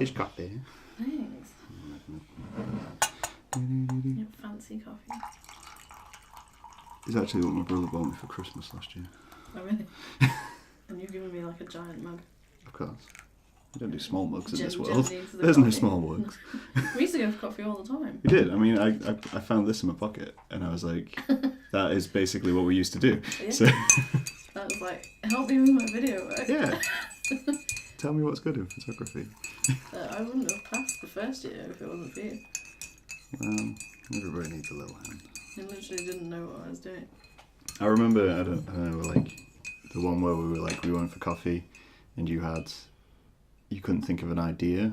It's coffee. Thanks. You have fancy coffee. It's actually what my brother bought me for Christmas last year. Oh, really? And you've given me like a giant mug. Of course. We don't do small mugs in this Jim world. needs the There's no coffee. small mugs. We used to go for coffee all the time. We did. I mean, I found this in my pocket and I was like, that is basically what we used to do. Yeah. So That was like, help me with my video work. yeah. Tell me what's good in photography. I wouldn't have passed the first year if it wasn't for you. Well, everybody needs a little hand. I literally didn't know what I was doing. I remember, I don't know, like the one where we went for coffee and you couldn't think of an idea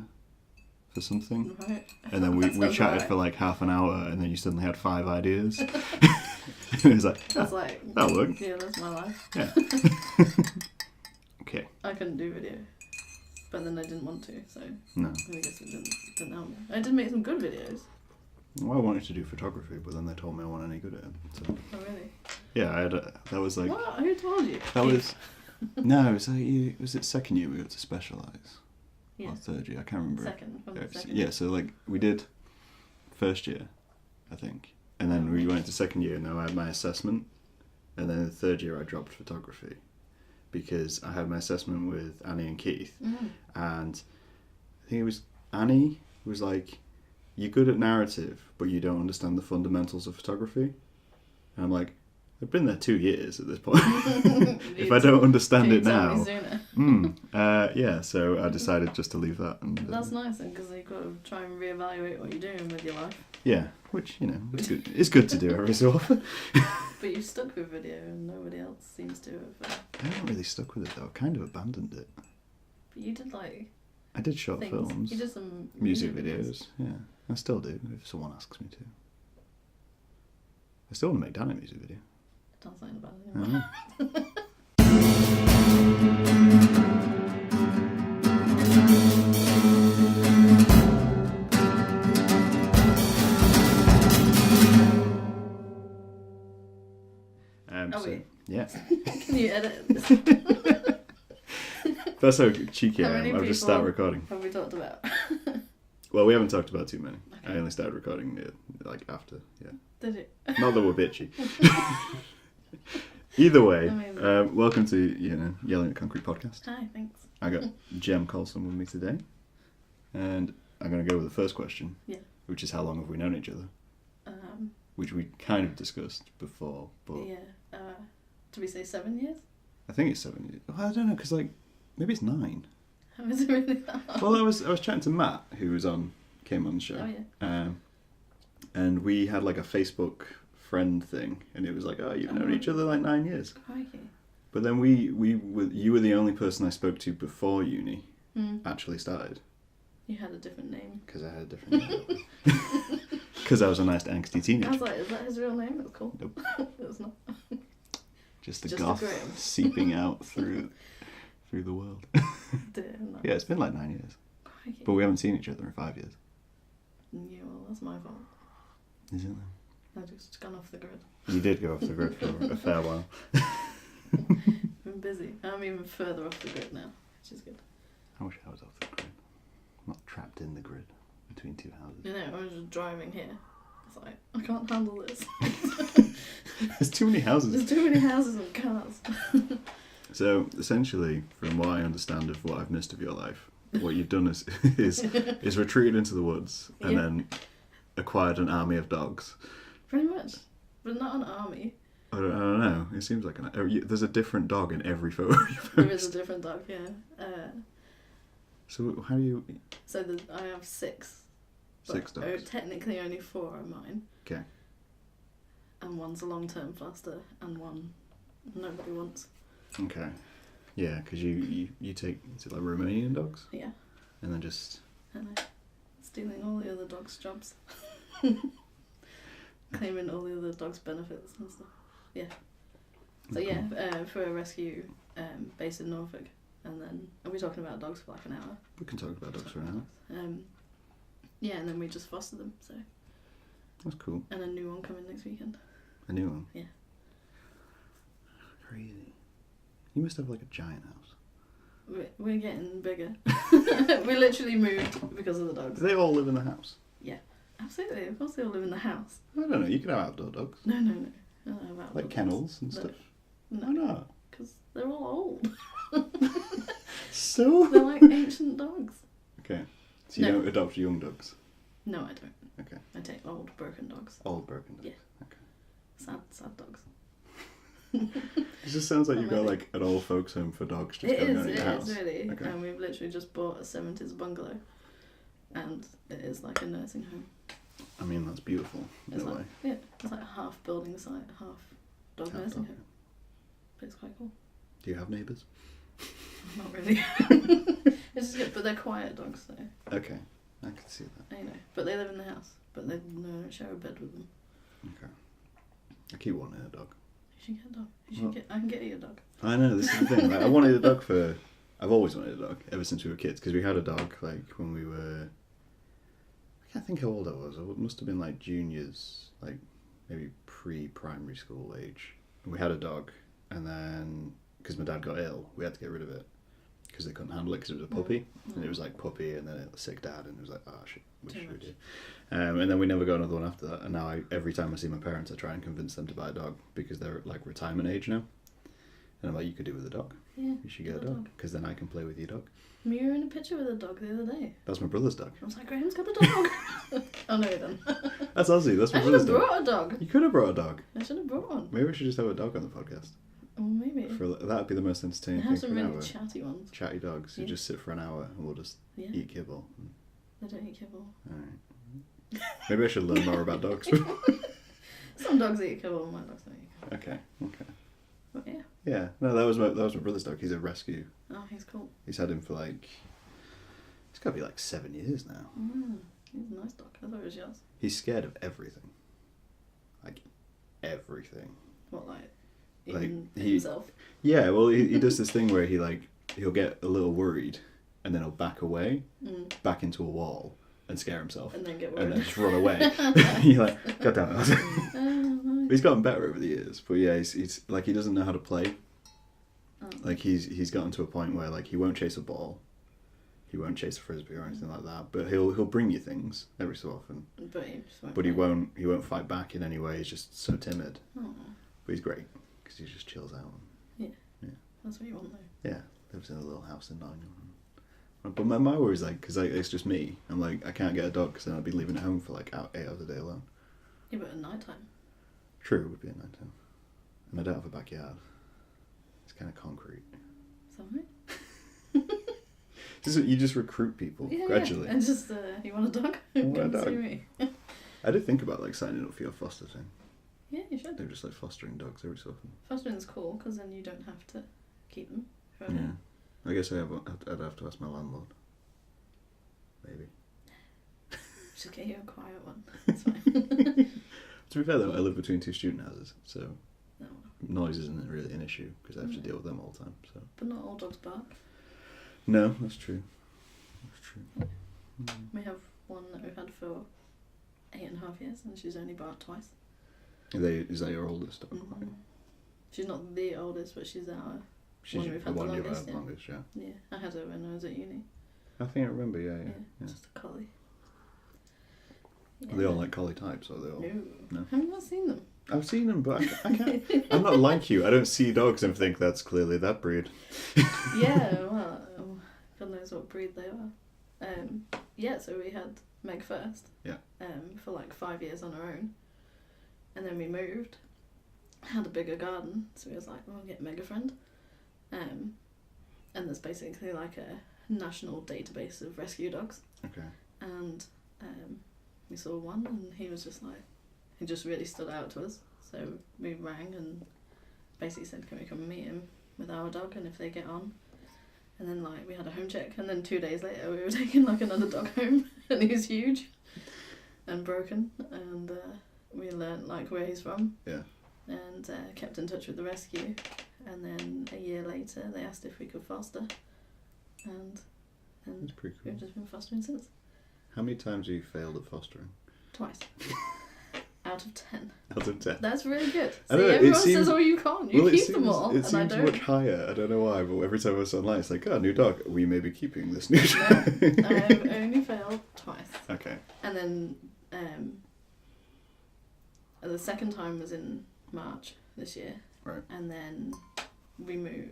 for something. Right. And then we Sounds chatted right. for like half an hour and then you suddenly had 5 ideas. It was like, That's like, that'll work. yeah, that's my life. Yeah. Okay. I couldn't do video. But then I didn't want to, so No. I guess it didn't help me. I did make some good videos. Well, I wanted to do photography, but then they told me I wasn't any good at it. So Oh, really? yeah, that was like... What? Who told you? That was... No, it was like, was it second year we got to specialise? Yeah. Or third year, I can't remember. Second. From the second. Yeah, so like we did first year, I think. And then we went to second year and then I had my assessment. And then the third year I dropped photography because I had my assessment with Annie and Keith. Mm. And I think it was Annie was like, you're good at narrative, but you don't understand the fundamentals of photography. And I'm like, I've been there 2 years at this point. If I don't understand it now. Yeah, so I decided just to leave that. And, That's nice, because you've got to try and reevaluate what you're doing with your life. Yeah, which, you know, it's good to do every so often. But you've stuck with video and nobody else seems to have. I haven't really stuck with it though, I kind of abandoned it. But you did like I did short things. films. You did some music videos, yeah. I still do, if someone asks me to. I still want to make Dan a music video. Don't say about it anymore. So, yeah. Can you edit this? That's how cheeky How I many am. I've just people started recording. Have we talked about? Well, we haven't talked about too many. Okay. I only started recording like after, yeah. Did it? Not that we're bitchy. Either way, Amazing. welcome to Yelling at Concrete podcast. Hi, thanks. I got Gem Colson with me today, and I'm going to go with the first question, which is how long have we known each other? Which we kind of discussed before, but yeah. Did we say 7 years? I think it's 7 years. Well, I don't know, because like maybe it's 9. Was it really that long? Well, I was chatting to Matt, who came on the show. Oh yeah. And we had like a Facebook friend thing, and it was like, oh, you've known each other like 9 years. Crikey. But then you were the only person I spoke to before uni actually started. You had a different name. Because I had a different name. Because I was a nice angsty I teenager. was like, is that his real name? It was cool. Nope. It was not. Just the Just a goth Graham. seeping out through the world. Dear, no. Yeah, it's been like 9 years. Crikey. But we haven't seen each other in 5 years. Yeah, well, that's my fault. Is it? I just gone off the grid. You did go off the grid for a fair while. Been busy. I'm even further off the grid now, which is good. I wish I was off the grid. I'm not trapped in the grid between two houses. You know, I was just driving here. It's like, I can't handle this. There's too many houses. There's too many houses and cars. So, essentially, from what I understand of what I've missed of your life, what you've done is retreated into the woods and then acquired an army of dogs. Pretty much. But not an army. I don't know. It seems like there's a different dog in every photo you post. There is a different dog, yeah. So how do you... So I have 6. 6 dogs? Technically only 4 are mine. Okay. And one's a long-term foster and one nobody wants. Okay. Yeah, because you take, is it like Romanian dogs? Yeah. And then just... And stealing all the other dogs' jobs. Claiming all the other dogs' benefits and stuff. Yeah. So yeah, for a rescue based in Norfolk. And then, are we talking about dogs for like an hour? We can talk about dogs for an hour. Yeah, and then we just foster them, so. That's cool. And a new one coming next weekend. A new one? Yeah. Crazy. You must have like a giant house. we're getting bigger. We literally moved because of the dogs. Do they all live in the house? Absolutely, of course they all live in the house. I don't know. You can have outdoor dogs. No. I don't know about Like dogs. kennels and stuff. No, Why not? because they're all old. So. They're like ancient dogs. Okay. So you No. don't adopt young dogs. No, I don't. Okay. I take old, broken dogs. Old broken dogs. Yeah. Okay. Sad dogs. It just sounds like you've got like an old folks home for dogs just going on at your house. It is really. Okay. And we've literally just bought a 70s bungalow, and it is like a nursing home. I mean, that's beautiful in It's a like way. it's like half building site, half dog Half nursing dog. home. But it's quite cool. Do you have neighbours? Not really. It's just good, but they're quiet dogs, so Okay, I can see that. you know. But they live in the house, but they don't share a bed with them. Okay. I keep wanting a dog. You should get a dog. You should Well- get. I can get you a dog. I know, this is the thing. Like, I wanted a dog for... I've always wanted a dog, ever since we were kids, because we had a dog, like, when we were... I can't think how old I was. I must have been, like, juniors, like, maybe pre-primary school age. And we had a dog, and then, because my dad got ill, we had to get rid of it, because they couldn't handle it, because it was a puppy. And it was, like, puppy, and then a sick dad, and it was like, oh, shit, what should we do? And then we never got another one after that, and now every time I see my parents, I try and convince them to buy a dog, because they're at, like, retirement age now. And I'm like, you could do with a dog. Yeah. You should get a dog, because then I can play with your dog. You were in a picture with a dog the other day. That's my brother's dog. I was like, Graham's got a dog. Oh no, then. That's Ozzy. That's my I should brother's have dog. brought a dog. You could have brought a dog. I should have brought one. Maybe we should just have a dog on the podcast. Or maybe. That'd be the most I entertaining have thing some for an really hour. chatty ones. Chatty dogs. You Yeah. just sit for an hour and we'll just Yeah. eat kibble. They don't eat kibble. Alright. Maybe I should learn more about dogs. Some dogs eat kibble, my dogs don't eat kibble. Okay. But yeah. Yeah. No, that was my brother's dog. He's a rescue. Oh, he's cool. He's had him for like... It's got to be like 7 years now. He's a nice dog. I thought it was yours. He's scared of everything. Like, everything. What, like Like, even he- himself? Yeah, well, he does this thing where he'll get a little worried and then he'll back away, back into a wall and scare himself. And then get And worried. then just run away. You're like, God damn it. Oh, nice. He's gotten better over the years, but yeah, he's like, he doesn't know how to play. Oh. Like, he's gotten to a point where, like, he won't chase a ball, he won't chase a frisbee or anything like that, but he'll bring you things every so often. But he just won't. But he play. won't fight back in any way. He's just so timid. Oh, But he's great because he just chills out. that's what you want though. Yeah, lives in a little house in Nottingham. But my worry is like, because it's just me. I'm like, I can't get a dog because then I'd be leaving at home for like 8 hours a day alone. Yeah, but at night time. True, it would be at night time. And I don't have a backyard. It's kind of concrete. Is that right? You just recruit people gradually. Yeah. And just, you want a dog? I want a Come dog. see me. I did think about like signing up for your foster thing. Yeah, you should. They're just like fostering dogs every so often. Fostering's cool because then you don't have to keep them forever. Yeah. I guess I'd have to ask my landlord. Maybe. Just get you a quiet one. It's fine. To be fair though, I live between 2 student houses, so No. noise isn't really an issue because I have to deal with them all the time. So. But not all dogs bark. No, that's true. That's true. We have one that we've had for 8.5 years and she's only barked twice. Is that your oldest dog? Mhm. She's not the oldest, but she's our... She's One we've the had the one you've longest, had yeah. longest, yeah. Yeah, I had her when I was at uni. I think I remember, yeah. Just a collie. Are they all like collie types, or are they all? No. Have you not seen them? I've seen them, but I can't. I'm not like you. I don't see dogs and think that's clearly that breed. Yeah, well, God knows what breed they are. Yeah, so we had Meg first. Yeah. For like 5 years on our own. And then we moved. Had a bigger garden, so we was like, we'll get Meg a friend. And there's basically like a national database of rescue dogs. Okay. And we saw one and he was just like, he just really stood out to us. So we rang and basically said, can we come and meet him with our dog and if they get on. And then like we had a home check and then 2 days later we were taking like another dog home and he was huge and broken and we learnt like where he's from. Yeah. And kept in touch with the rescue. And then a year later they asked if we could foster. And That's pretty cool. we've just been fostering since. How many times have you failed at fostering? Twice. out of 10. Out of 10. That's really good. I See, don't know, it everyone seems- says, oh, you can't. You Well, keep them all, it and I seems don't. much higher. I don't know why, but every time I was online, it's like, oh, new dog. We may be keeping this new No, dog. I have only failed twice. Okay. And then the second time was in March this year. Right. And then we moved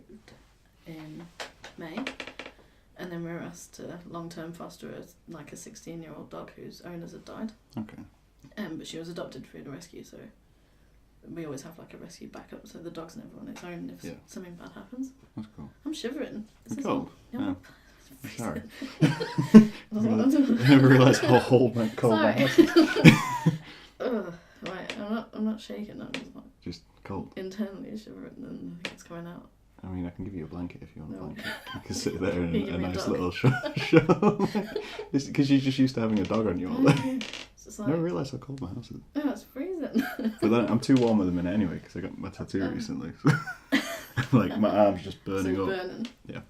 in May. And then we were asked to long-term foster a 16-year-old dog whose owners had died. Okay. But she was adopted through the rescue, so we always have like a rescue backup, so the dog's never on its own if something bad happens. That's cool. I'm shivering. It's cold. Yeah. I'm sorry. I I never realised how cold my house is. Ugh, right, I'm not shaking. I'm Just cold. internally shivering, and I think it's coming out. I mean, I can give you a blanket if you want a No. blanket. You can sit there in You give a me a nice dog. little show. Because you're just used to having a dog on you all day. It's just I like, never realised how cold my house is. oh, it's freezing. But then I'm too warm at the minute anyway because I got my tattoo recently. So like my arm's just burning So up. burning. Yeah.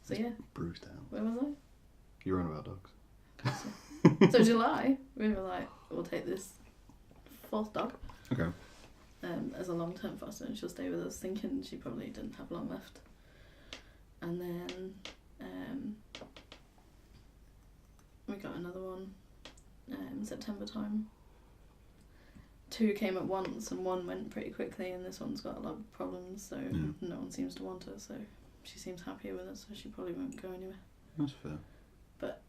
So yeah, Bruised down. where was You're on about dogs. I? So July, we were like, we'll take this fourth dog. Okay. As a long-term foster, and she'll stay with us, thinking she probably didn't have long left. And then we got another one September time. 2 came at once, and 1 went pretty quickly, and this one's got a lot of problems, so no one seems to want her, so she seems happier with us, so she probably won't go anywhere. That's fair. But,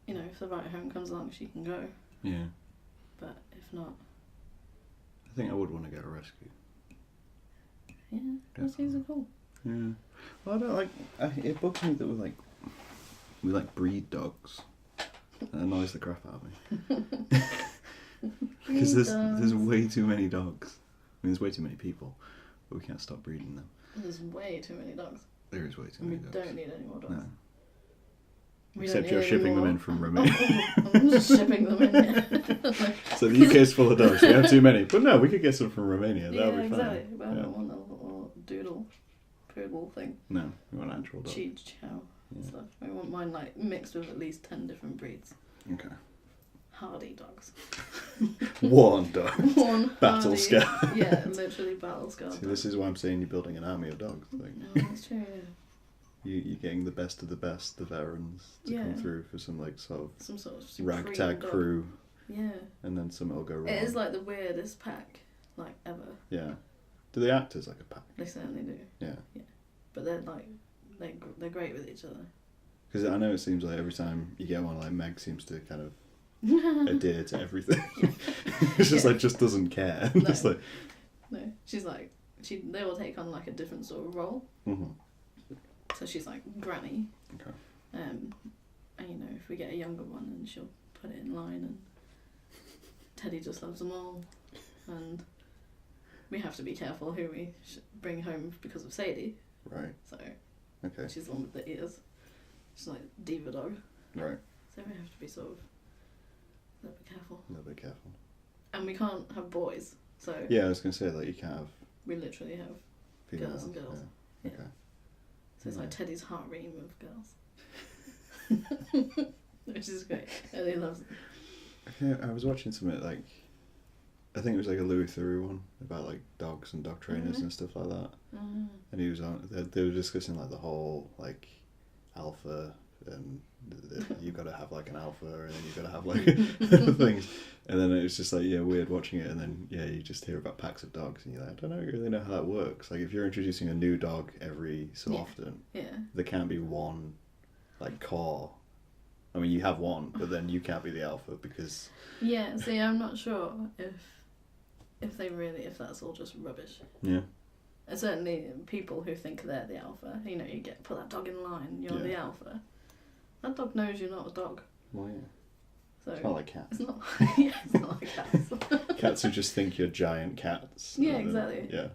you know, if the right home comes along, she can go. Yeah. But if not, I think I would want to get a rescue. yeah, rescues are cool. Yeah. Well, I don't like. It bugs me that we like breed dogs. It annoys the crap out of me. Because there's way too many dogs. I mean, there's way too many people, but we can't stop breeding them. There's way too many dogs. There is way too We many dogs. don't need any more dogs. No. We Except don't you're need shipping any them more. in from Romania. Oh, I'm just shipping them in. Yeah. So the UK is full of dogs. We have too many. But no, we could get some from Romania. That would be exactly. fine. But I don't want a little doodle, poodle thing. No, we want an actual dog. Cheech chow Yeah. stuff. I want mine like mixed with at least 10 different breeds. Okay. Hardy dogs. One dog. One Battle hardy, scar. Yeah, literally battle scar. See, this is why I'm saying you're building an army of dogs. Like, No, that's true. Yeah. you're getting the best of the best, the veterans, to come Yeah. through for some like sort of Some sort of supreme ragtag dog. crew, Yeah. and then something will go wrong. It is like the weirdest pack, like ever. Yeah. Do they act as like a pack? They certainly do. Yeah. But they're like, they're great with each other. Because I know it seems like every time you get one, like Meg seems to kind of adhere to everything. It's just like just doesn't care. No. Just like. No, she's like, they will take on like a different sort of role. Mm-hmm. So she's like granny. Okay. And you know, if we get a younger one, and she'll put it in line, and Teddy just loves them all, and we have to be careful who we bring home because of Sadie. Right. So Okay. she's the one with the ears. She's like diva dog. Right. So we have to be sort of a little bit careful. A little bit careful. And we can't have boys, so Yeah, I was gonna say like you can't have we literally have females. girls and girls. Yeah. Yeah. Okay. So it's like Yeah. Teddy's harem of girls. Which is great. And he loves it. Okay, I was watching something like, I think it was like a Louis Theroux one about like dogs and dog trainers Mhm. and stuff like that. Mm. And he was on. They were discussing like the whole like alpha and you got to have like an alpha and then you got to have like things. And then it was just like weird watching it. And then you just hear about packs of dogs and you're like, I don't really know how that works. Like if you're introducing a new dog every so often, Yeah. there can't be one like core. I mean, you have one, but then you can't be the alpha because Yeah, see, I'm not sure if if that's all just rubbish. yeah. And certainly people who think they're the alpha, you know, you put that dog in line, you're the alpha. That dog knows you're not a dog. Well, yeah. So It's not like cats. it's not it's not like cats. Cats who just think you're giant cats. Yeah, and then- exactly. Yeah.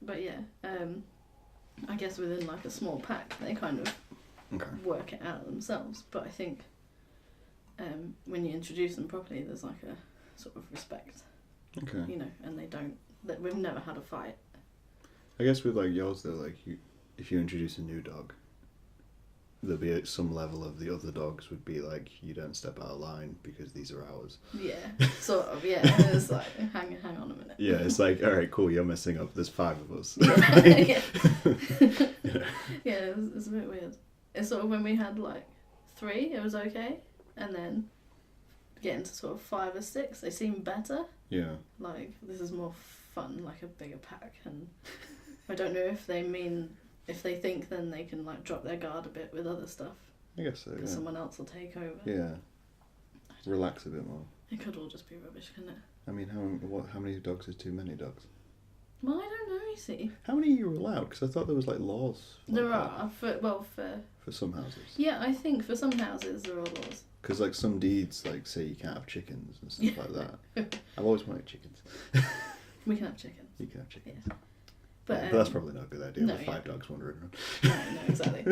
But yeah, I guess within like a small pack they kind of Okay. work it out themselves. But I think when you introduce them properly, there's like a sort of respect, Okay. you know, and we've never had a fight. I guess with like yours though, like if you introduce a new dog, there'd be some level of the other dogs would be like, you don't step out of line because these are ours. Yeah, sort of, yeah. And it's like, hang on a minute. Yeah, it's like, all right, cool, you're messing up. There's 5 of us. Yeah, yeah, it's a bit weird. It's sort of when we had like 3, it was okay, and then getting to sort of 5 or 6, they seem better. Yeah. Like, this is more fun, like a bigger pack, and I don't know if they mean, if they think then they can like drop their guard a bit with other stuff. I guess so, Because yeah. someone else will take over. Yeah. Relax a bit more. It could all just be rubbish, couldn't it? I mean, how many dogs is too many dogs? Well, I don't know, you see. How many are you allowed? Because I thought there was like laws. There like are, for some houses. Yeah, I think for some houses there are laws. Because like some deeds like say you can't have chickens and stuff like that. I've always wanted chickens. We can have chickens. You can have chickens. Yeah. But that's probably not a good idea no, with 5 dogs wandering around. No, exactly.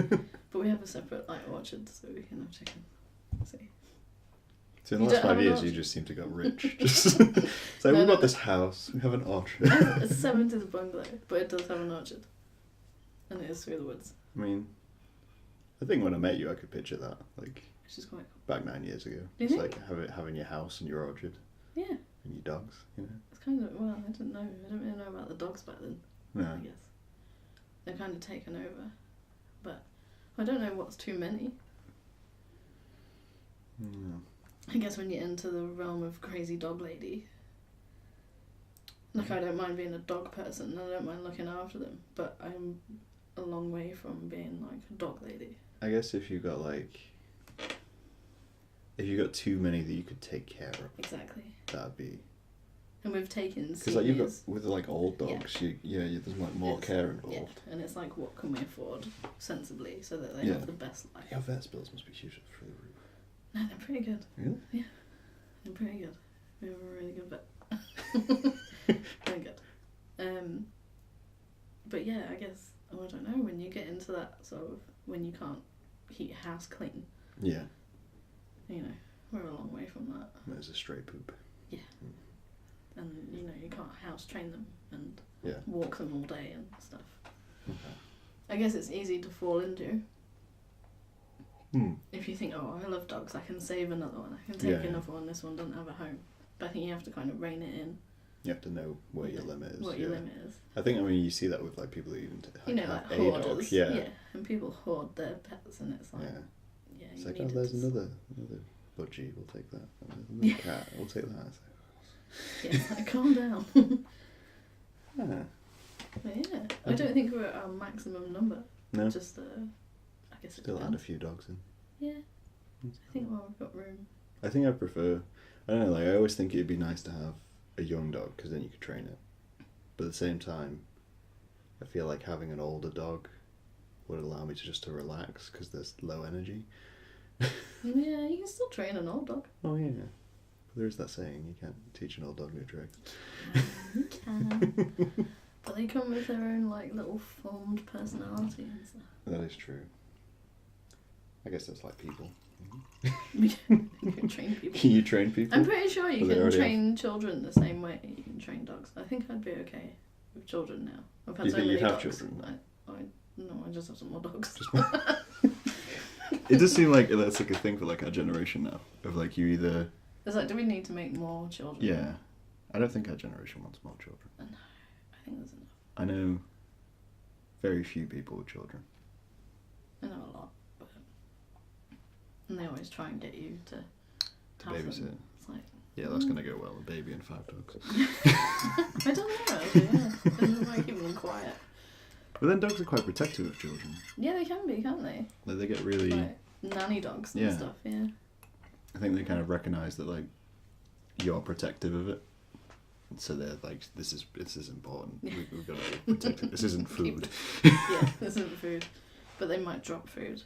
But we have a separate like orchard so we can have chicken. See. So in the You last don't have 5 an years orchard? you just seem to got rich. Just so we got this house, we have an orchard. It's a 70s bungalow, but it does have an orchard. And it is through the woods. I mean, I think when I met you I could picture that. Like Which is quite cool. back 9 years ago. Do you It's think? like having your house and your orchard Yeah. and your dogs, you know. It's kind of, well, I didn't know. I didn't really know about the dogs back then, No. I guess. They're kind of taken over. But I don't know what's too many. No. I guess when you enter the realm of crazy dog lady, like I don't mind being a dog person and I don't mind looking after them, but I'm a long way from being like a dog lady. I guess if you got too many that you could take care of, Exactly. that'd be. And we've taken Because like you've got seniors. with like old dogs, there's like more It's- care involved. Yeah, and it's like what can we afford sensibly so that they Yeah. have the best life. Your vet's bills must be huge through the roof. No, they're pretty good. Really? Yeah, they're pretty good. We have a really good vet. Very good. But yeah, I guess, I don't know, when you get into that sort of, when you can't keep your house clean, Yeah. you know, we're a long way from that. There's a stray poop. And, you know, you can't house train them and Yeah. walk them all day and stuff. Okay. I guess it's easy to fall into. Hmm. If you think, oh, I love dogs, I can save another one, I can take Yeah, yeah. another one, this one doesn't have a home. But I think you have to kind of rein it in, You have to know where your limit is. what your limit is. I think you see that with like people who even You know, have like a hoarders. dog. Yeah. And people hoard their pets and it's like, Yeah. yeah, It's you like, need oh, to there's just- another budgie. We'll take that. Another cat. We'll take that. Yeah, it's like, calm down. Yeah. But yeah, I don't think we're at our maximum number. No. Just, I guess it Still add a depends. few dogs in. Yeah, I think we've got room. I think I prefer. I don't know. Like I always think it'd be nice to have a young dog because then you could train it. But at the same time, I feel like having an older dog would allow me to relax because there's low energy. Yeah, you can still train an old dog. Oh yeah. But there is that saying you can't teach an old dog new tricks. You can. But they come with their own like little formed personality and stuff. That is true. I guess that's like people. You can train people. Can you train people? I'm pretty sure you Well, they can already train children the same way you can train dogs. I think I'd be okay with children now. I've had Do you so think many you'd have dogs. children? No, I just have some more dogs. It does seem like that's like a thing for like our generation now. Of like you either. It's like, do we need to make more children? Yeah. I don't think our generation wants more children. I think there's enough. I know very few people with children. I know a lot, but and they always try and get you to have babysit. them. It's like, Yeah, that's gonna go well. A baby and 5 dogs. I don't know. Actually, yeah, they just like keeping them quiet. But then dogs are quite protective of children. Yeah, they can be, can't they? Like they get really. Like nanny dogs and Yeah. stuff. Yeah. I think they kind of recognise that like you're protective of it. And so they're like, this is important. We've got to protect it. This isn't food. Yeah, this isn't food, but they might drop food.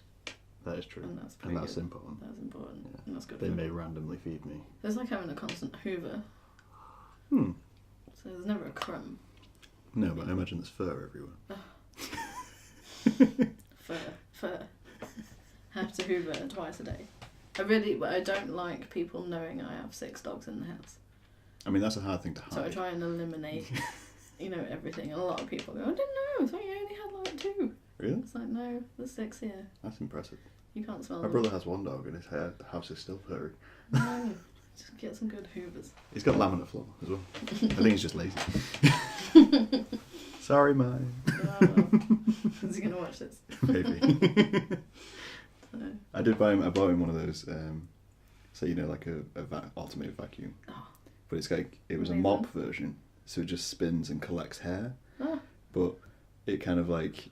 That is true. And that's pretty that's good. important. That's important. Yeah. And that's good They for may them. randomly feed me. It's like having a constant Hoover, Hmm. so there's never a crumb. No, but I imagine there's fur everywhere. Fur. Have to Hoover twice a day. I don't like people knowing I have 6 dogs in the house. I mean, that's a hard thing to hide. So I try and eliminate, everything. And a lot of people go, I didn't know, I thought you only had like 2. Really? It's like, no, there's 6 here. That's impressive. You can't smell My them. brother has one dog and his house is still furry. No, just get some good hoovers. He's got laminate floor as well. I think he's just lazy. Sorry, mine. Oh, well. Is he going to watch this? Maybe. So. I bought him one of those, so you know, like a automated vacuum. Oh. But it's like, it was Amazing. a mop version, so it just spins and collects hair. Oh. But it kind of like,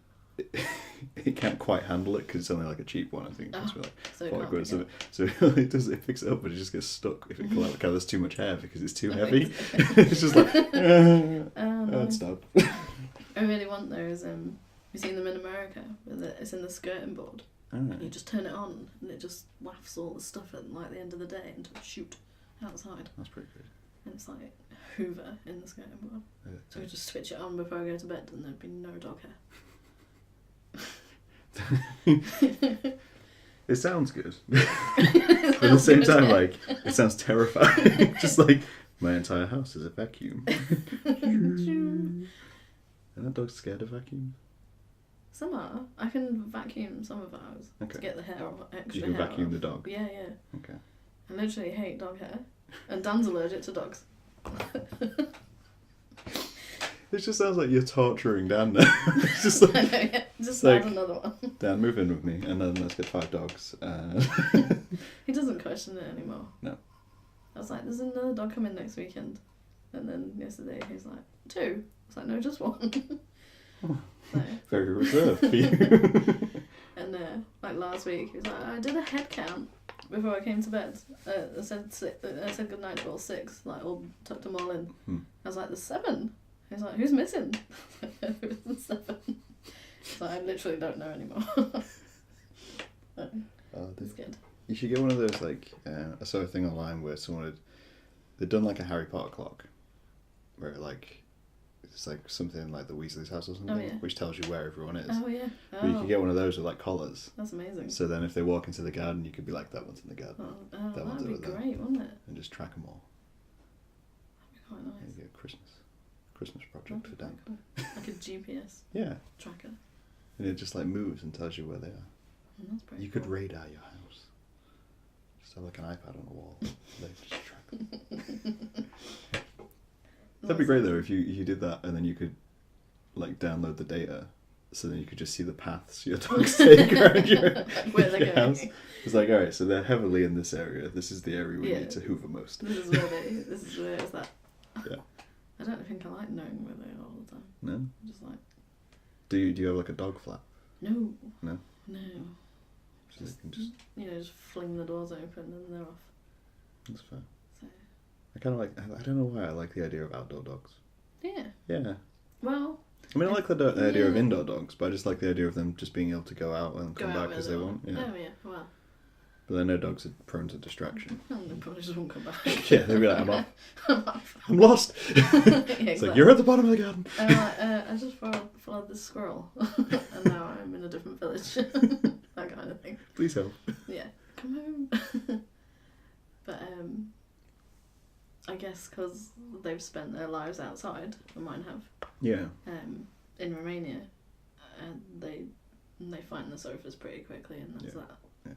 it can't quite handle it because it's only like a cheap one, I think. It's like So it 40 can't quid. pick So it up. it picks it up, but it just gets stuck if it collects. There's too much hair because it's too heavy. It's just like, No. oh, stop. I really want those. You've seen them in America, where it's in the skirting board. And you Alright, just turn it on, and it just wafts all the stuff at like the end of the day and just shoot outside. that's pretty good. And it's like Hoover in the skirting board. So we just switch it on before I go to bed, and there'd be no dog hair. It sounds good. But at the same time, like, it sounds terrifying. Just like, my entire house is a vacuum. And that dog's scared of vacuums? Some are. I can vacuum some of ours to Okay. get the hair off, extra You can hair vacuum off. the dog? Yeah, yeah. Okay. I literally hate dog hair. And Dan's allergic to dogs. It just sounds like you're torturing Dan now. It's just like, I know, yeah. Just like- add another one. Dan, move in with me, and then let's get 5 dogs. He doesn't question it anymore. No. I was like, there's another dog coming next weekend. And then yesterday he's like, 2? I was like, no, just 1. So, Very reserved for you. and like last week, he was like, I did a head count before I came to bed. I said goodnight to all 6, like all tucked them all in. I was like, there's 7. He's like, who's missing? There's 7. So I literally don't know anymore. So, it's good. You should get one of those, like, I saw a thing online where they'd done like a Harry Potter clock, where like, it's like something like the Weasley's house or something, Oh, yeah. which tells you where everyone is. Oh yeah. But you could get one of those with like collars. That's amazing. So then if they walk into the garden, you could be like, that one's in the garden. Oh, That one's that'd be over there. great, wouldn't it? And just track them all. That'd be quite nice. Maybe a Christmas project That'd for be Dan. quite cool. Like a GPS Yeah. tracker. And it just like moves and tells you where they are. That's pretty You could cool. radar your house. Just have like an iPad on the wall. They just track them. That'd be great though if you did that and then you could like download the data, so then you could just see the paths your dogs take around your, Where they're your going. house. It's like, alright, so they're heavily in this area. This is the area we Yeah. need to hoover most. This is where it's that. Yeah. I don't think I like knowing where they are all the time. No? I'm just like, Do you have like a dog flap? no. No? No. So they can just, Just fling the doors open and they're off. that's fair. So, I kind of like, I don't know why I like the idea of outdoor dogs. yeah. Yeah. Well, I mean, I like the idea of Yeah. indoor dogs, but I just like the idea of them just being able to go out and go come out back where as they want. Yeah. Oh, yeah. Well, But I know dogs are prone to distraction. they probably just won't come back. Yeah, they'll be like, I'm off. I'm off. I'm lost. Yeah, It's exactly. like, you're at the bottom of the garden. I'm like, I just followed this squirrel, and now I'm in a different village. That kind of thing. Please help. Yeah, come home. But I guess because they've spent their lives outside, or mine have, Yeah. in Romania, and they find the sofas pretty quickly, and that's Yeah. that.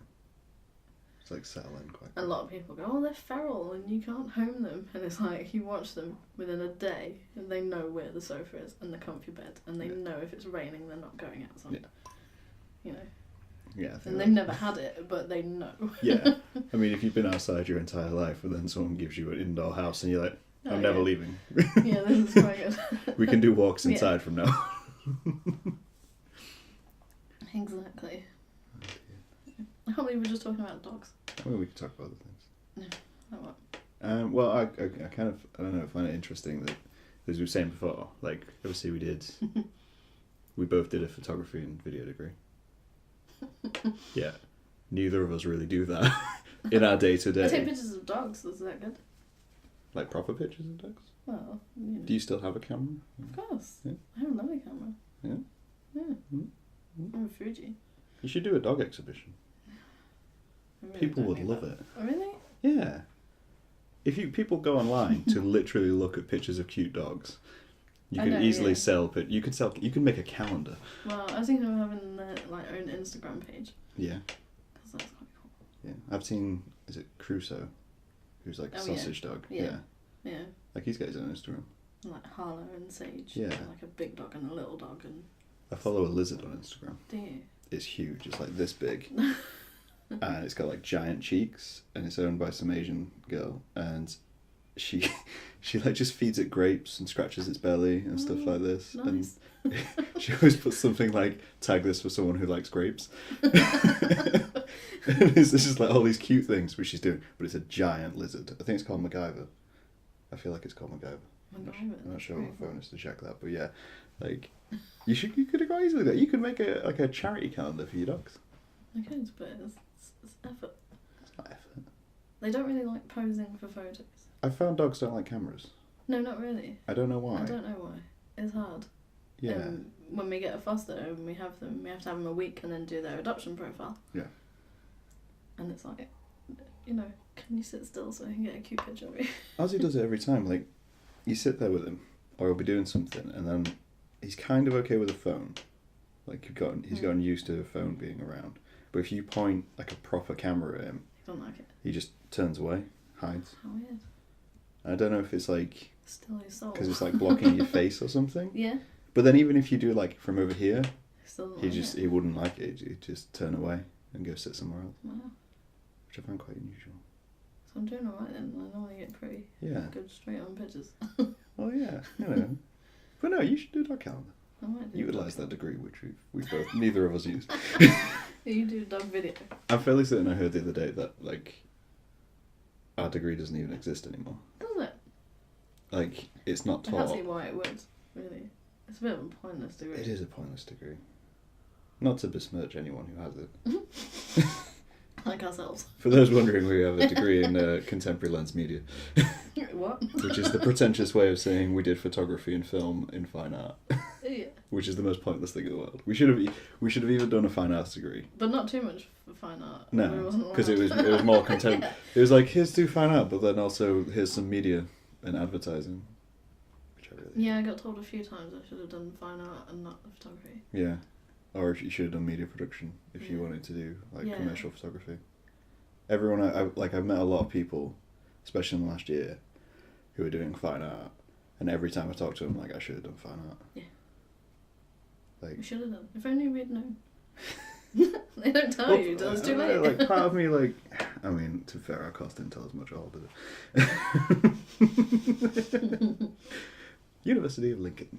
It's like settle in quite A lot of people go, oh, they're feral and you can't home them. And it's like, you watch them within a day and they know where the sofa is and the comfy bed. And they Yeah. know if it's raining, they're not going outside. You know. Yeah, I think And that- they've never had it, but they know. Yeah. I mean, if you've been outside your entire life and then someone gives you an indoor house and you're like, I'm Oh, never yeah. leaving. Yeah, this is quite good. We can do walks Yeah. inside from now on. Exactly. I can't believe we're just talking about dogs. I mean, we could talk about other things. Oh, what? Well, I kind of, I don't know, find it interesting that, as we were saying before, like, obviously we both did a photography and video degree. Yeah. Neither of us really do that in our day to I take day. pictures of dogs, is that good? Like proper pictures of dogs? Well, you know. Do you still have a camera? Of course. Yeah. I have a lovely camera. Yeah? Yeah. Mm. I'm a Fuji. You should do a dog exhibition. I really People don't would need love that. it. Oh, really? Yeah. If people go online to literally look at pictures of cute dogs, you I can know, easily yeah. sell. You can make a calendar. Well, I was thinking of having like own Instagram page. Yeah. Yeah, I've seen. Is it Crusoe? Who's like a sausage dog? Yeah. Like he's got his own Instagram. Like Harlow and Sage. Yeah. Like a big dog and a little dog and. I follow a lizard on Instagram. Do you? It's huge. It's like this big, and it's got like giant cheeks, and it's owned by some Asian girl, and she like just feeds it grapes and scratches its belly and stuff like this. Nice. And she always puts something like, "Tag this for someone who likes grapes." It's just like all these cute things which she's doing, but it's a giant lizard. I think it's called MacGyver. I feel like it's called MacGyver. I'm not sure what my phone is to check that, but yeah, like you could have quite easily. You could make a charity calendar for your dogs. I could, but it's effort. It's not effort. They don't really like posing for photos. I found dogs don't like cameras. No, not really. I don't know why. I don't know why. It's hard. Yeah. When we get a foster and we have to have them a week and then do their adoption profile. Yeah. And it's like, can you sit still so I can get a cute picture of you? Ozzy does it every time. Like, you sit there with him, or he'll be doing something, and then he's kind of okay with a phone. Like, he's gotten used to a phone being around. But if you point like a proper camera at him, He don't like it. he just turns away, hides. How weird. I don't know if it's like Still his soul. because it's like blocking your face or something. Yeah. But then even if you do like from over here, Still he wouldn't like it. He'd just turn away and go sit somewhere else. Wow. Which I find quite unusual. So I'm doing alright then. I normally get pretty good straight on pictures. Well, yeah, But no, you should do a dog calendar. I might do Utilise that degree, which we both, neither of us use. You do dog video. I'm fairly certain I heard the other day that, like, our degree doesn't even exist anymore. Does it? Like, it's not I can't taught. see why it would, really. It's a bit of a pointless degree. It is a pointless degree. Not to besmirch anyone who has it. Like ourselves. For those wondering, we have a degree in contemporary lens media. What? Which is the pretentious way of saying we did photography and film in fine art. Yeah. Which is the most pointless thing in the world. We should have even done a fine arts degree. But not too much for fine art. No, because it was more content. Yeah. It was like, here's do fine art, but then also here's some media and advertising. Which I really Yeah, I got told a few times I should have done fine art and not photography. Yeah. Or if you should have done media production if you wanted to do like commercial photography. Everyone I've met a lot of people, especially in the last year, who are doing fine art, and every time I talk to them, like, I should have done fine art. Yeah. Like, We should have done. If only we'd known. They don't tell you till it's too late. Like, part of me, like, I mean, to be fair, our class didn't tell us much at all, did it? University of Lincoln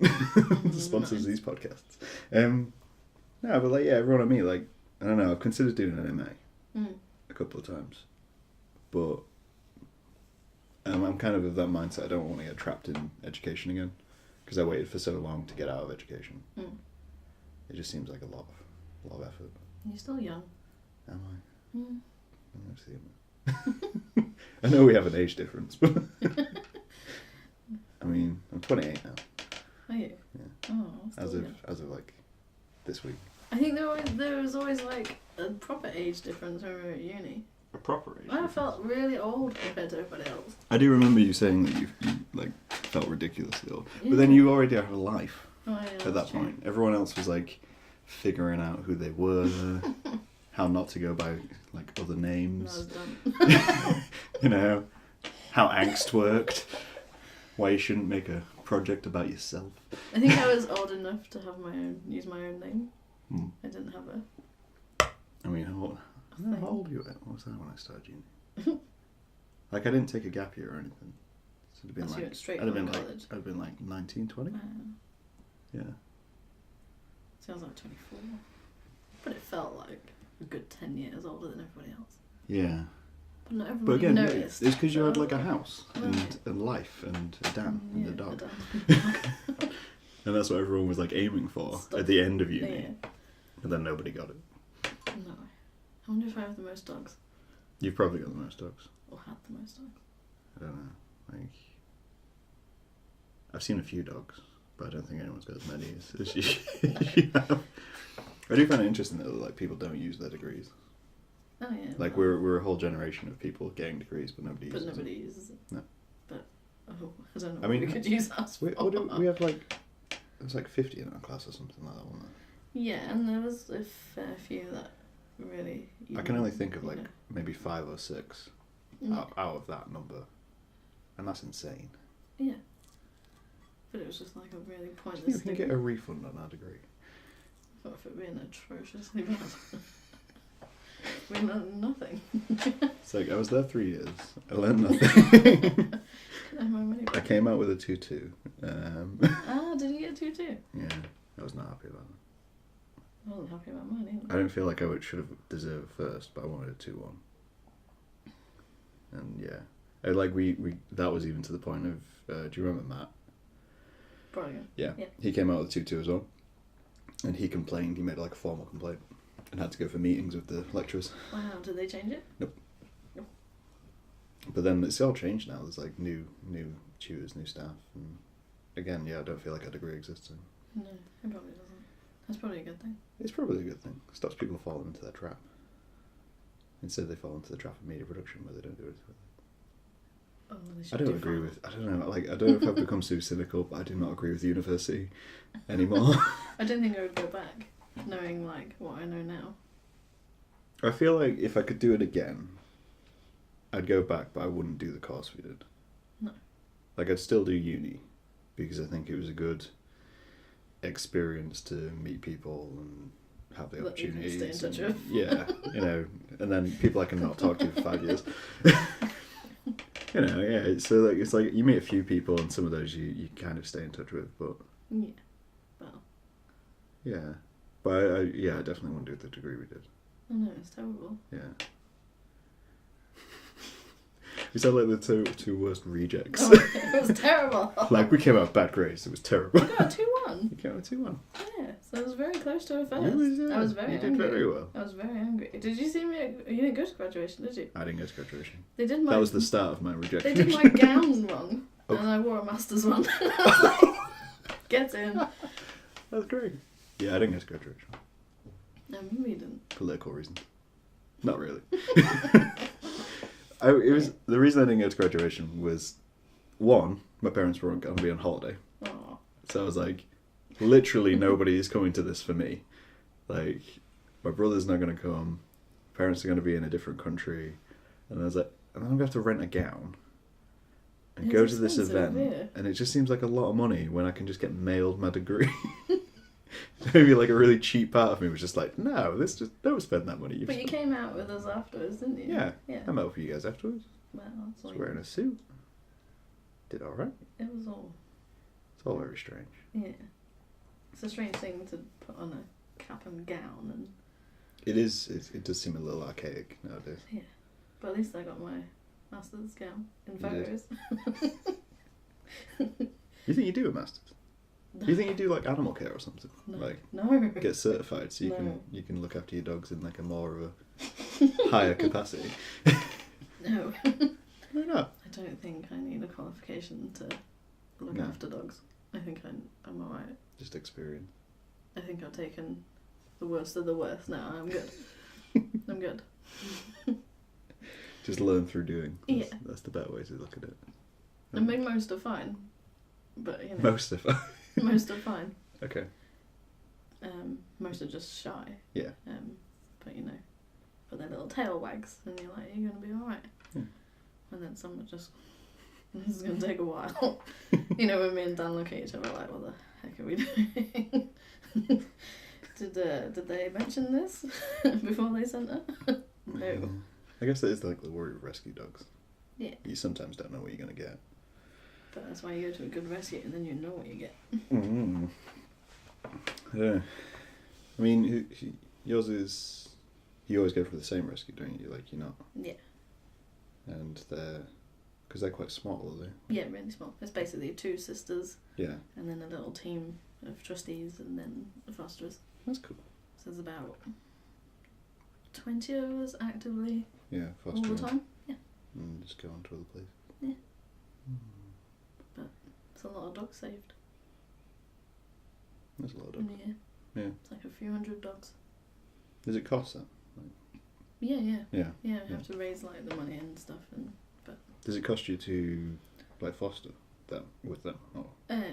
sponsors these podcasts. No, but like, yeah, everyone I meet, like, I don't know, I've considered doing an MA a couple of times, but I'm kind of that mindset. I don't want to get trapped in education again, because I waited for so long to get out of education. It just seems like a lot of effort. You're still young. Am I? I know we have an age difference, but I mean, I'm 28 now. Are you? Yeah. Oh, still young. As of like this week. I think there was always like a proper age difference when we were at uni. A proper age. I felt really old compared to everybody else. I do remember you saying that you like felt ridiculously old, but then you already have a life at that point. Everyone else was like figuring out who they were, how not to go by like other names. You know, how angst worked, why you shouldn't make a project about yourself. I think I was old enough to have use my own name. I didn't have a. I mean, how old were you at? What was that when I started uni? Like, I didn't take a gap year or anything. So it'd been like, I'd have been like 19, 20. Yeah. Sounds like 24. But it felt like a good 10 years older than everybody else. Yeah. But not everybody But again, noticed. it's because you had like a house and life and a Dan and a dog. And that's what everyone was like aiming for at the end of uni. Yeah. And then nobody got it. No. I wonder if I have the most dogs. You've probably got the most dogs. Or had the most dogs. I don't know. Like, I've seen a few dogs, but I don't think anyone's got as many as you have. I do find it interesting that like people don't use their degrees. Oh yeah. Like we're a whole generation of people getting degrees, but nobody uses But nobody them. uses it. No. But I don't know. I mean, what we could use us for. We have like there's like 50 in our class or something like that, wasn't there? Yeah, and there was a fair few that really. I can only think of like you know. maybe 5 or 6 Yeah. out of that number, and that's insane. Yeah. But it was just like a really Do you pointless think we can degree. get a refund on our degree? What for being atrociously bad? We learned nothing. It's like I was there 3 years. I learned nothing. And my money I back. came out with a 2-2. Did you get 2-2? Yeah, I was not happy about it. I wasn't happy about mine either. I don't feel like should have deserved first, but I wanted a 2-1. And yeah, we that was even to the point of. Do you remember Matt? Brilliant. Yeah. Yeah. He came out with a 2-2 as well, and he complained. He made like a formal complaint, and had to go for meetings with the lecturers. Wow, did they change it? But then it's all changed now. There's like new tutors, new staff, and again, yeah, I don't feel like our degree exists. So. No, it probably doesn't. That's probably a good thing. It's probably a good thing. It stops people falling into that trap. Instead, they fall into the trap of media production where they don't do it. Oh, they I should don't do agree fine. with. I don't know. Like, I don't know if I've become too cynical, but I do not agree with university anymore. I don't think I would go back, knowing like what I know now. I feel like if I could do it again, I'd go back, but I wouldn't do the course we did. No. Like, I'd still do uni, because I think it was a good experience to meet people and have the That you can opportunities. stay in touch and- with. Yeah, and then people I can not talk to for 5 years. Yeah. It's like you meet a few people, and some of those you kind of stay in touch with, but Yeah. Well, yeah, but I definitely wouldn't do the degree we did. I know, it's terrible. Yeah. We sound like the two worst rejects. Oh, it was terrible. Like, we came out bad grades. It was terrible. I got a 2-1. You came out 2-1. Yeah, so I was very close to a first. You I was very you did angry. very well. I was very angry. Did you see me? You didn't go to graduation, did you? I didn't go to graduation. They did my. That was the start of my They rejection. did my gown wrong, Oh. and I wore a master's one. I was like, get in. That's great. Yeah, I didn't go to graduation. No, maybe you didn't. Political reasons. Not really. The reason I didn't go to graduation was, one, my parents weren't going to be on holiday. Oh, So I was like, literally nobody is coming to this for me. Like, my brother's not going to come, parents are going to be in a different country, and I was like, and I'm going to have to rent a gown and It's go to this expensive, event, yeah. and it just seems like a lot of money when I can just get mailed my degree. Maybe like a really cheap part of me was just like, no, don't spend that money. but you came out with us afterwards, didn't you? Yeah, Yeah. I met up with you guys afterwards. Well, that's I all was wearing a suit. Did alright. It was all. It's all very strange. Yeah. It's a strange thing to put on a cap and gown, and It is. It does seem a little archaic nowadays. but at least I got my master's gown in You did. photos. You think you do a master's? No. Do you think you do like animal care or something? No. Like No. get certified so you No. can look after your dogs in like a more of a higher capacity. No. Why not? I don't think I need a qualification to look No. after dogs. I think I'm alright. Just experience. I think I've taken the worst of the worst now. I'm good. I'm good. Just learn through doing. Yeah. That's the better way to look at it. I mean, most are fine. But, you know, Most of most are fine. Okay. Most are just shy. Yeah. But, you know, but their little tail wags and you're like, you're going to be alright. Yeah. And then some are just, this is going to take a while. You know, when me and Dan look at each other like, what the heck are we doing? Did they mention this before they sent her? No. Yeah. I guess that is like the worry of rescue dogs. Yeah. You sometimes don't know what you're going to get. But that's why you go to a good rescue and then you know what you get. Mm. Yeah. I mean, yours is... You always go for the same rescue, don't you? Like, you're not... Yeah. And they're... Because they're quite small, are they? Yeah, really small. It's basically 2 sisters Yeah. and then a little team of trustees and then the fosterers. That's cool. So there's about 20 of us actively Yeah, all fostering. the time. Yeah. And just go on to other places. Yeah. Mm. It's a lot of dogs saved That's a lot of in dogs. a year. Yeah. It's like a few hundred dogs. Does it cost that? Yeah. Yeah. Yeah, we Yeah. have to raise like the money and stuff and Does it cost you to, like, foster them with them? Or do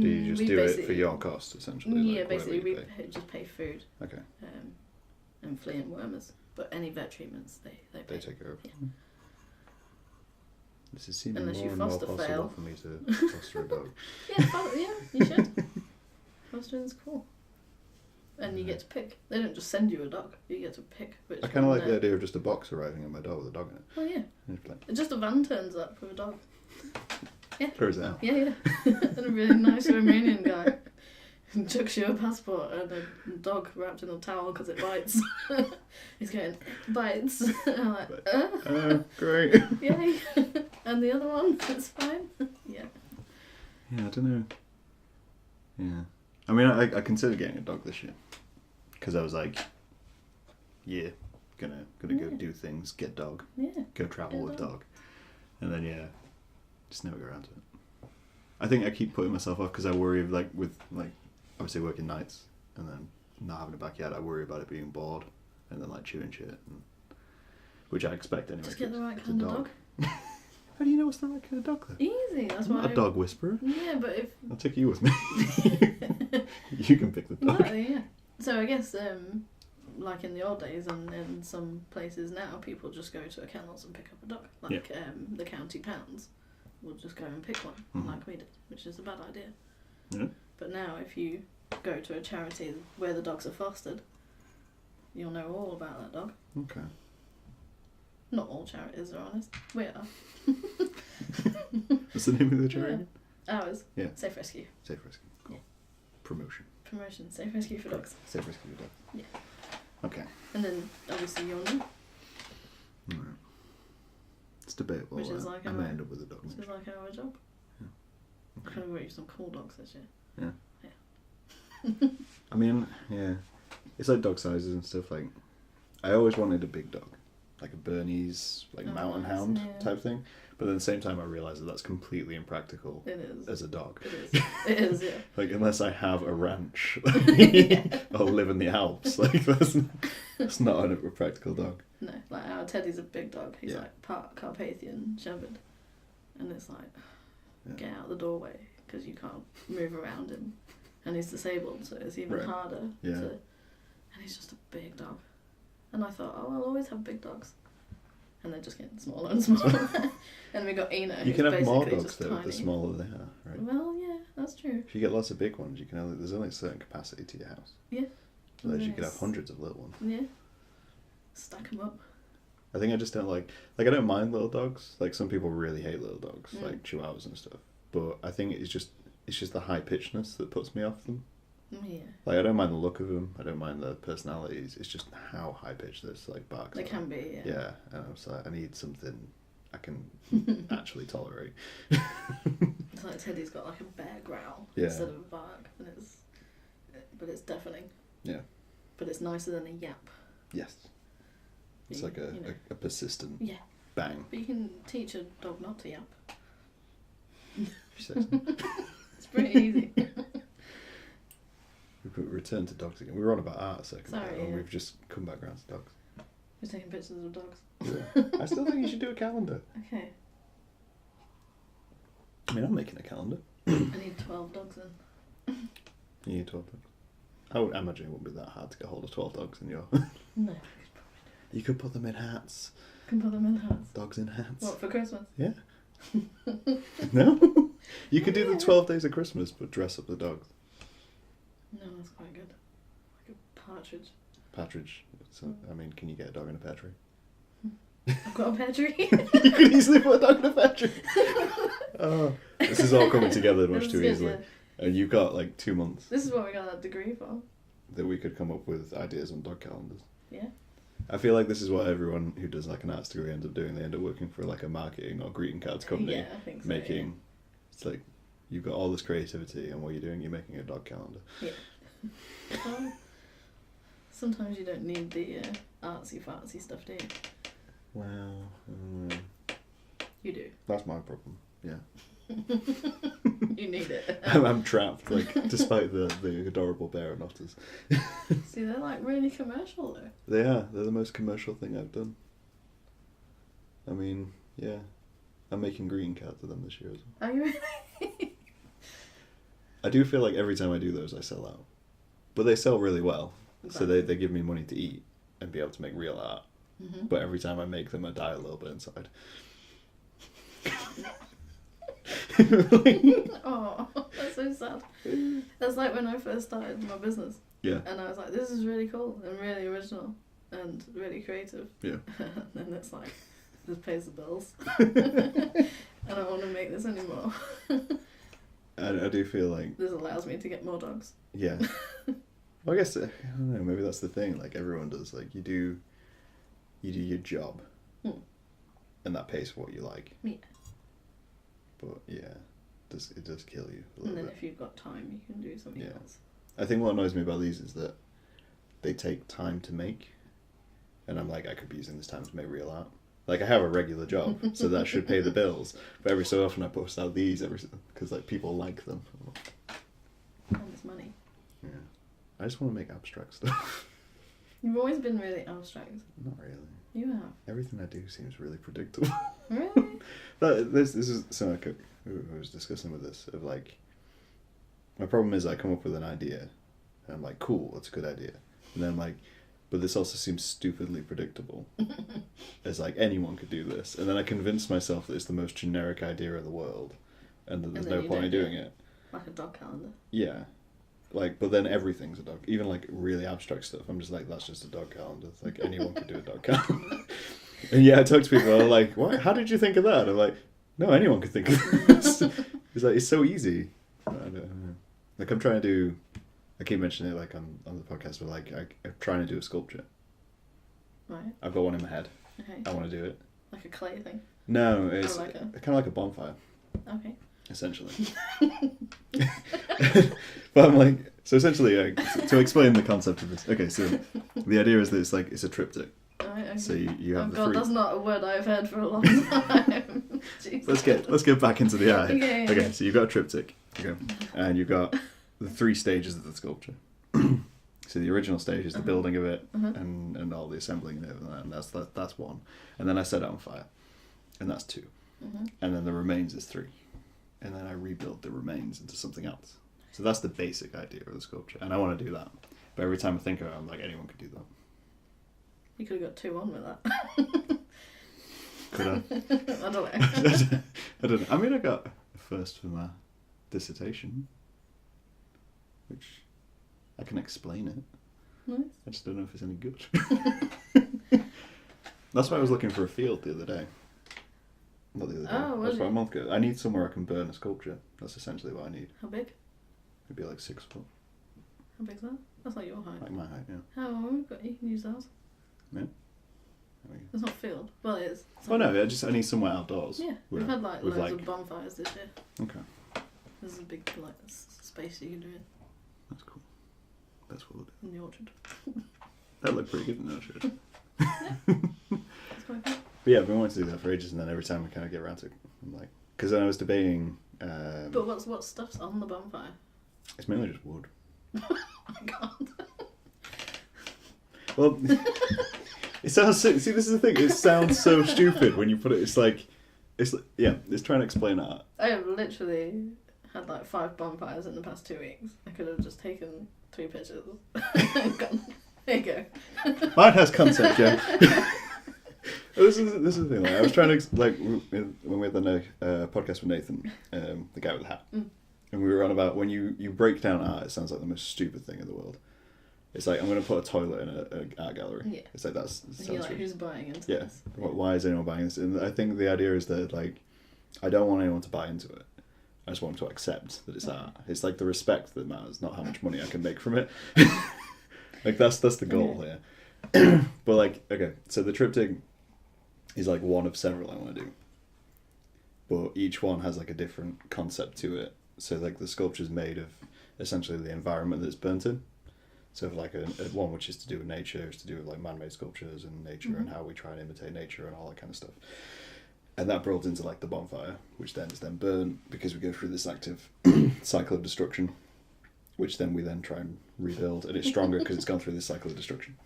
do you just do it for your cost, essentially? Yeah, like, whatever basically you we pay? just pay food. Okay. and flea and wormers. But any vet treatments, they pay. They take care of. Yeah. This is seeming Unless more you and more foster possible fail. for me to foster a dog. Yeah, you should. Fostering's cool. And you get to pick. They don't just send you a dog. You get to pick which I kind of one like the idea of just a box arriving at my door with a dog in it. Oh, yeah. And it's like, Just a van turns up with a dog. Yeah. throws it out. Yeah. And a really nice Romanian guy chucks you a passport and a dog wrapped in a towel because it bites. He's going, bites. And I'm like, Great. yay. And the other one, it's fine. Yeah. Yeah, I don't know. Yeah. I mean, I considered getting a dog this year. Because I was like, yeah, gonna go do things, get dog, go travel with dog. And then, yeah, just never go around to it. I think I keep putting myself off because I worry of, like, with, like, obviously working nights and then not having a backyard, I worry about it being bored and then, like, chewing shit. Which I expect anyway. Just get the right kind of dog. How do you know what's the right kind of dog then? Easy, that's why. I'm not a dog whisperer. Yeah, but if... I'll take you with me. You can pick the dog. Well, yeah. So I guess, like in the old days and in some places now, people just go to a kennels and pick up a dog. Like the county pounds will just go and pick one, like we did, which is a bad idea. Yeah. But now if you go to a charity where the dogs are fostered, you'll know all about that dog. Okay. Not all charities are honest. We are. What's the name of the charity? Yeah. Ours. Yeah. Safe Rescue. Safe Rescue. Cool. Yeah. Promotion. Safe Rescue for dogs. Safe Rescue for dogs. Yeah. Okay. And then obviously you'll know. Right. It's debatable. Which is like I may end up with a dog. Which is like our job. Yeah. Okay. I'm going to get you some cool dogs this year. Yeah. I mean, yeah. It's like dog sizes and stuff. Like, I always wanted a big dog. Like a Bernese, like mountain hound type thing. But at the same time, I realised that that's completely impractical. It is. As a dog. It is. It is, yeah. Like, unless I have a ranch or live in the Alps, like, that's not a practical dog. No, like our Teddy's a big dog. He's Yeah. like part Carpathian Shepherd. And it's like, get out the doorway because you can't move around him. And he's disabled, so it's even harder. Yeah. And he's just a big dog. And I thought, I'll always have big dogs. And they're just getting smaller and smaller. And we got Ina, You who's can have basically more dogs just though, tiny. the smaller they are, right? Well, yeah, that's true. If you get lots of big ones, you can only, there's only a certain capacity to your house. Yeah. Otherwise you could have hundreds of little ones. Yeah. Stack them up. I think I just don't like I don't mind little dogs. Like, some people really hate little dogs, like chihuahuas and stuff. But I think it's just the high pitchedness that puts me off them. Yeah. Like, I don't mind the look of them. I don't mind their personalities. It's just how high pitched this like barks. They can be, yeah. Yeah, and I was like, I need something I can actually tolerate. It's like Teddy's got like a bear growl instead of a bark, and but it's deafening. Yeah. But it's nicer than a yap. Yes. It's like a persistent bang. But you can teach a dog not to yap. She says. It's pretty easy. We return to dogs again. We were on about art a second Sorry, ago, and yeah. we've just come back around to dogs. We're taking pictures of dogs. Yeah. I still think you should do a calendar. Okay. I mean, I'm making a calendar. I need 12 dogs in. You need 12 dogs. I would imagine it wouldn't be that hard to get hold of 12 dogs in your... No. You could put them in hats. Can put them in hats. Dogs in hats. What, for Christmas? Yeah. No? You could do the 12 days of Christmas, but dress up the dogs. No, that's quite good. Like a partridge. Partridge. So, I mean, can you get a dog in a pear tree? I've got a pear tree. You could easily put a dog in a pear tree. Oh, this is all coming together much too easily. Yeah. And you've got like 2 months. This is what we got that degree for. That we could come up with ideas on dog calendars. Yeah. I feel like this is what everyone who does like an arts degree ends up doing. They end up working for like a marketing or greeting cards company. Yeah, I think so. Making, it's like, you've got all this creativity, and what you're doing, you're making a dog calendar. Yeah. Well, sometimes you don't need the artsy-fartsy stuff, do you? Well, You do. that's my problem. Yeah. You need it. I'm trapped, like, despite the adorable bear and otters. See, they're like really commercial though. They are. They're the most commercial thing I've done. I mean, yeah. I'm making greeting cards of them this year as well. Are you really? I do feel like every time I do those, I sell out. But they sell really well. So they give me money to eat. and be able to make real art. Mm-hmm. But every time I make them, I die a little bit inside. Oh, that's so sad. That's like when I first started my business. Yeah. And I was like, this is really cool and really original and really creative. Yeah. And then it's like, this pays the bills. I don't want to make this anymore. I do feel like... This allows me to get more dogs. Yeah. Well, I guess, I don't know, maybe that's the thing. Like, everyone does. Like, you do your job. And that pays for what you like. Yeah. But, yeah, it does kill you a And little then bit. if you've got time, you can do something else. I think what annoys me about these is that they take time to make. And I'm like, I could be using this time to make real art. Like, I have a regular job, so that should pay the bills. But every so often I post out these because like people like them. And it's money. Yeah. I just want to make abstract stuff. You've always been really abstract. Not really. You have. Everything I do seems really predictable. Really? This is something I was discussing with this, of like, my problem is I come up with an idea, and I'm like, cool, that's a good idea. And then I'm like, but this also seems stupidly predictable. It's like, anyone could do this. And then I convince myself that it's the most generic idea in the world, and that there's no point in doing it. Like a dog calendar. Yeah. Like, but then everything's a dog. Even like really abstract stuff, I'm just like, that's just a dog calendar. It's like, anyone could do a dog calendar. And yeah, I talk to people, they're like, what? How did you think of that? I'm like, no, anyone could think of this. It's like, it's so easy. I don't know. Like, I'm trying to do, I keep mentioning it like on the podcast, but like, I'm trying to do a sculpture. Right. I've got one in my head. Okay. I want to do it. Like a clay thing. No, it's like kind of like a bonfire. Okay. Essentially. But I'm like, so essentially, to explain the concept of this. Okay, so the idea is that it's a triptych. Right, okay. So you have the God, three. that's not a word I've heard for a long time. Jesus. Let's get back into the eye. Okay. Okay, so you've got a triptych. Okay, and you've got the three stages of the sculpture. So the original stage is the building of it and all the assembling and everything, and that's one. And then I set it on fire, and that's two. And then the remains is three. And then I rebuild the remains into something else. So that's the basic idea of the sculpture, and I want to do that. But every time I think of it, I'm like, anyone could do that. You could have got 2-1 with that. Could I? I don't know. I don't know. I mean, I got a first for my dissertation, which I can explain it. Nice. I just don't know if it's any good. That's why I was looking for a field the other day. Not the other day. Oh, was That's about it? a month ago. I need somewhere I can burn a sculpture. That's essentially what I need. How big? It'd be like 6 foot. How big's that? That's like your height. Like my height, yeah. Oh, but you can use those. Yeah. It's not field. Well, it is. It's Oh not- no, I need somewhere outdoors. Yeah, with- we've had like with, loads like- of bonfires this year. Okay, There's a big like space you can do it that's cool. That's what we'll do. in the orchard. That looked pretty good in the orchard. It's quite good. But yeah, I've been wanting to do that for ages, and then every time I kind of get around to it, I'm like, because then I was debating. But what stuff's on the bonfire? It's mainly just wood. Oh my god. Well, it sounds. See, this is the thing. It sounds so stupid when you put it. It's like, it's trying to explain art. I have literally had like 5 bonfires in the past 2 weeks. I could have just taken 3 pictures and gone, there you go. Mine has concept, yeah. This is the thing. Like, I was trying to when we had the podcast with Nathan, the guy with the hat, and we were on about when you break down art, it sounds like the most stupid thing in the world. It's like, I'm going to put a toilet in an art gallery. Yeah. It's like And you're like, who's buying into yeah. this? Why is anyone buying this? And I think the idea is that like, I don't want anyone to buy into it. I just want them to accept that it's art. It's like the respect that matters, not how much money I can make from it. Like that's the goal here. But like, okay, so the triptych is like one of several I want to do. But each one has like a different concept to it. So like the sculpture's made of essentially the environment that it's burnt in. So like a one which is to do with nature, is to do with like man-made sculptures and nature and how we try and imitate nature and all that kind of stuff. And that builds into like the bonfire, which then is then burnt because we go through this active cycle of destruction, which then we then try and rebuild, and it's stronger because it's gone through this cycle of destruction.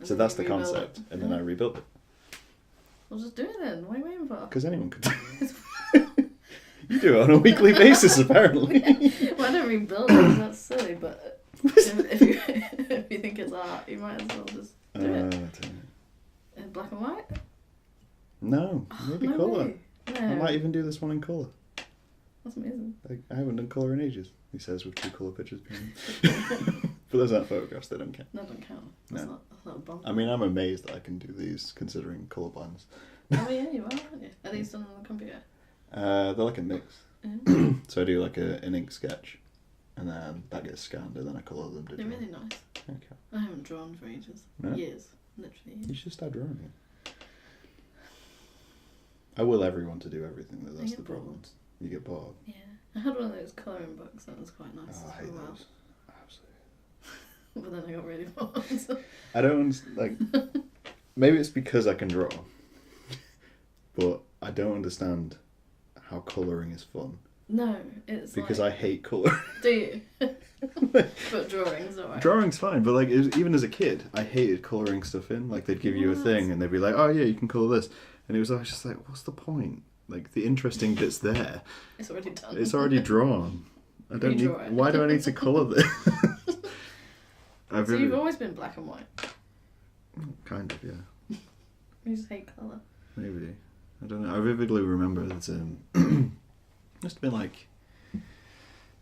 So that's the concept, and then I rebuild it. Well, just do it then. What are you waiting for? Because anyone could do it. You do it on a weekly basis, apparently. Well, I don't rebuild it, 'cause that's silly, but if you think it's art, you might as well just... Do it. don't know. In black and white? No, maybe No colour. way. No. I might even do this one in colour. That's amazing. Like, I haven't done colour in ages, he says with 2 colour pictures behind him. But those aren't photographs, they don't count. That doesn't count. That's not a bomb. I mean, I'm amazed that I can do these considering colour blindness. Oh yeah, you are, aren't you? Are these done on the computer? They're like a mix. Yeah. So I do like an ink sketch, and then that gets scanned, and then I colour them digitally. They're really nice. Okay. I haven't drawn for ages. No? Years. Literally years. You should start drawing it. I will everyone to do everything, though. That's the problem. Bored. You get bored. Yeah. I had one of those colouring books that was quite nice Oh, I for a hate while. those. Absolutely. But then I got really bored. I don't like. Maybe it's because I can draw, but I don't understand how colouring is fun. No, it's Because like, I hate colour. Do you? But drawing's alright. Drawing's fine, but like even as a kid, I hated colouring stuff in. Like they'd give you a thing and they'd be like, "Oh yeah, you can colour this," and it was always just like, "What's the point? Like the interesting bit's there. It's already done. It's already drawn. I don't need. Redraw it. Why do I need to colour this?" So you've always been black and white? Kind of, yeah. You just hate colour? Maybe. I don't know. I vividly remember that must have been like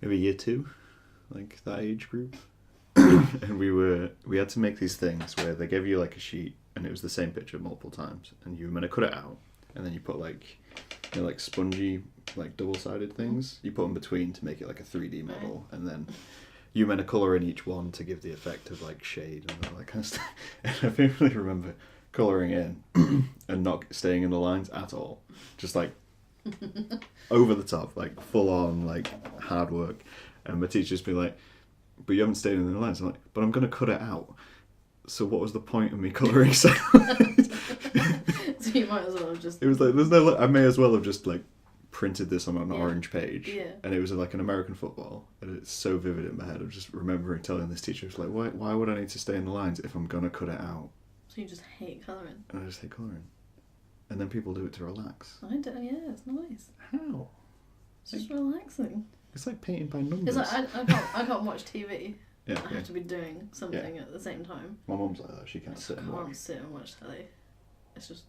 maybe year 2, like that age group. And we had to make these things where they gave you like a sheet and it was the same picture multiple times and you were meant to cut it out and then you put like, you know, like spongy, like double-sided things. You put them between to make it like a 3D model, and then you meant to colour in each one to give the effect of like shade and all that kind of stuff. And I vividly remember colouring in and not staying in the lines at all. Just like over the top, like full on, like hard work. And my teacher just be like, "But you haven't stayed in the lines." I'm like, "But I'm going to cut it out. So what was the point of me colouring so?" So you might as well have just... It was like, there's no, I may as well have just like printed this on an Yeah. orange page. Yeah. And it was like an American football. And it's so vivid in my head of just remembering telling this teacher, it's like, why would I need to stay in the lines if I'm going to cut it out? So you just hate colouring? And I just hate colouring. And then people do it to relax. I do, yeah, it's nice. How? It's just relaxing. It's like painting by numbers. It's like, I can't watch TV. Yeah, I have to be doing something at the same time. My mum's like that. She I can't just sit and can't watch. sit and watch telly. It's just,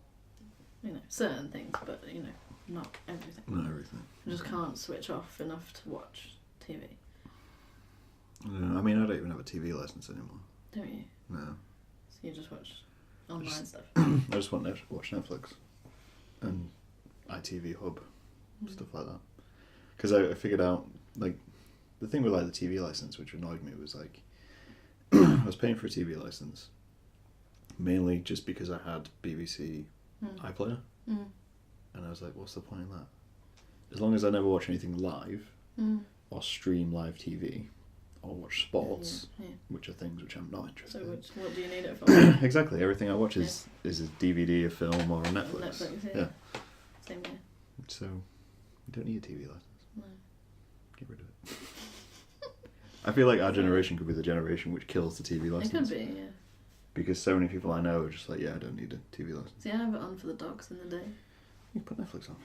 you know, certain things, but, you know, not everything. Not everything. I just can't switch off enough to watch TV. I mean, I don't even have a TV license anymore. Don't you? No. So you just watch online stuff. I just want to watch Netflix and ITV Hub, stuff like that. Because I figured out, like, the thing with like the TV license, which annoyed me, was like, I was paying for a TV license mainly just because I had BBC iPlayer, and I was like, what's the point in that? As long as I never watch anything live or stream live TV or watch sports, which are things which I'm not interested in. So what do you need it for? Exactly, everything I watch is a DVD, a film, or a Netflix. Netflix, Yeah. Same here. So you don't need a TV license. No. Get rid of it. I feel like our generation could be the generation which kills the TV It license. could be, yeah. Because so many people I know are just like, yeah, I don't need a TV license. See, I have it on for the dogs in the day. You can put Netflix on.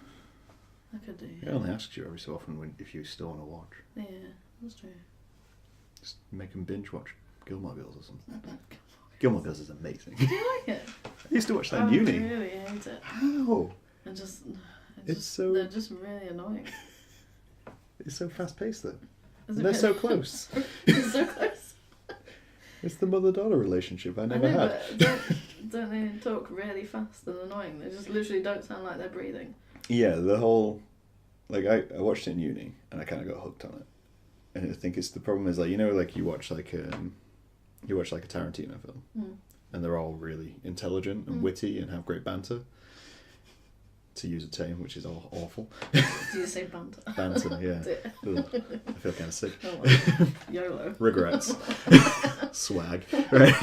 I could do. It only asks you every so often if you still want to watch. Yeah, that's true. Just make them binge watch Gilmore Girls or something. Gilmore Girls is amazing. Do you like it? I used to watch that I in uni. really hate it. How? It's so... They're just really annoying. It's so fast paced though. Is it They're so really? close. It's so close. It's the mother-daughter relationship I never had. But don't they talk really fast and annoying? They just literally don't sound like they're breathing. Yeah, the whole... Like, I watched it in uni, and I kind of got hooked on it. And I think it's the problem is, like, you know, like, you watch, like, a Tarantino film, and they're all really intelligent and witty and have great banter, to use a term which is all awful. Do you say banter? Banter, yeah. Ugh, I feel kind of sick. Oh, well. YOLO. Regrets. Swag, right?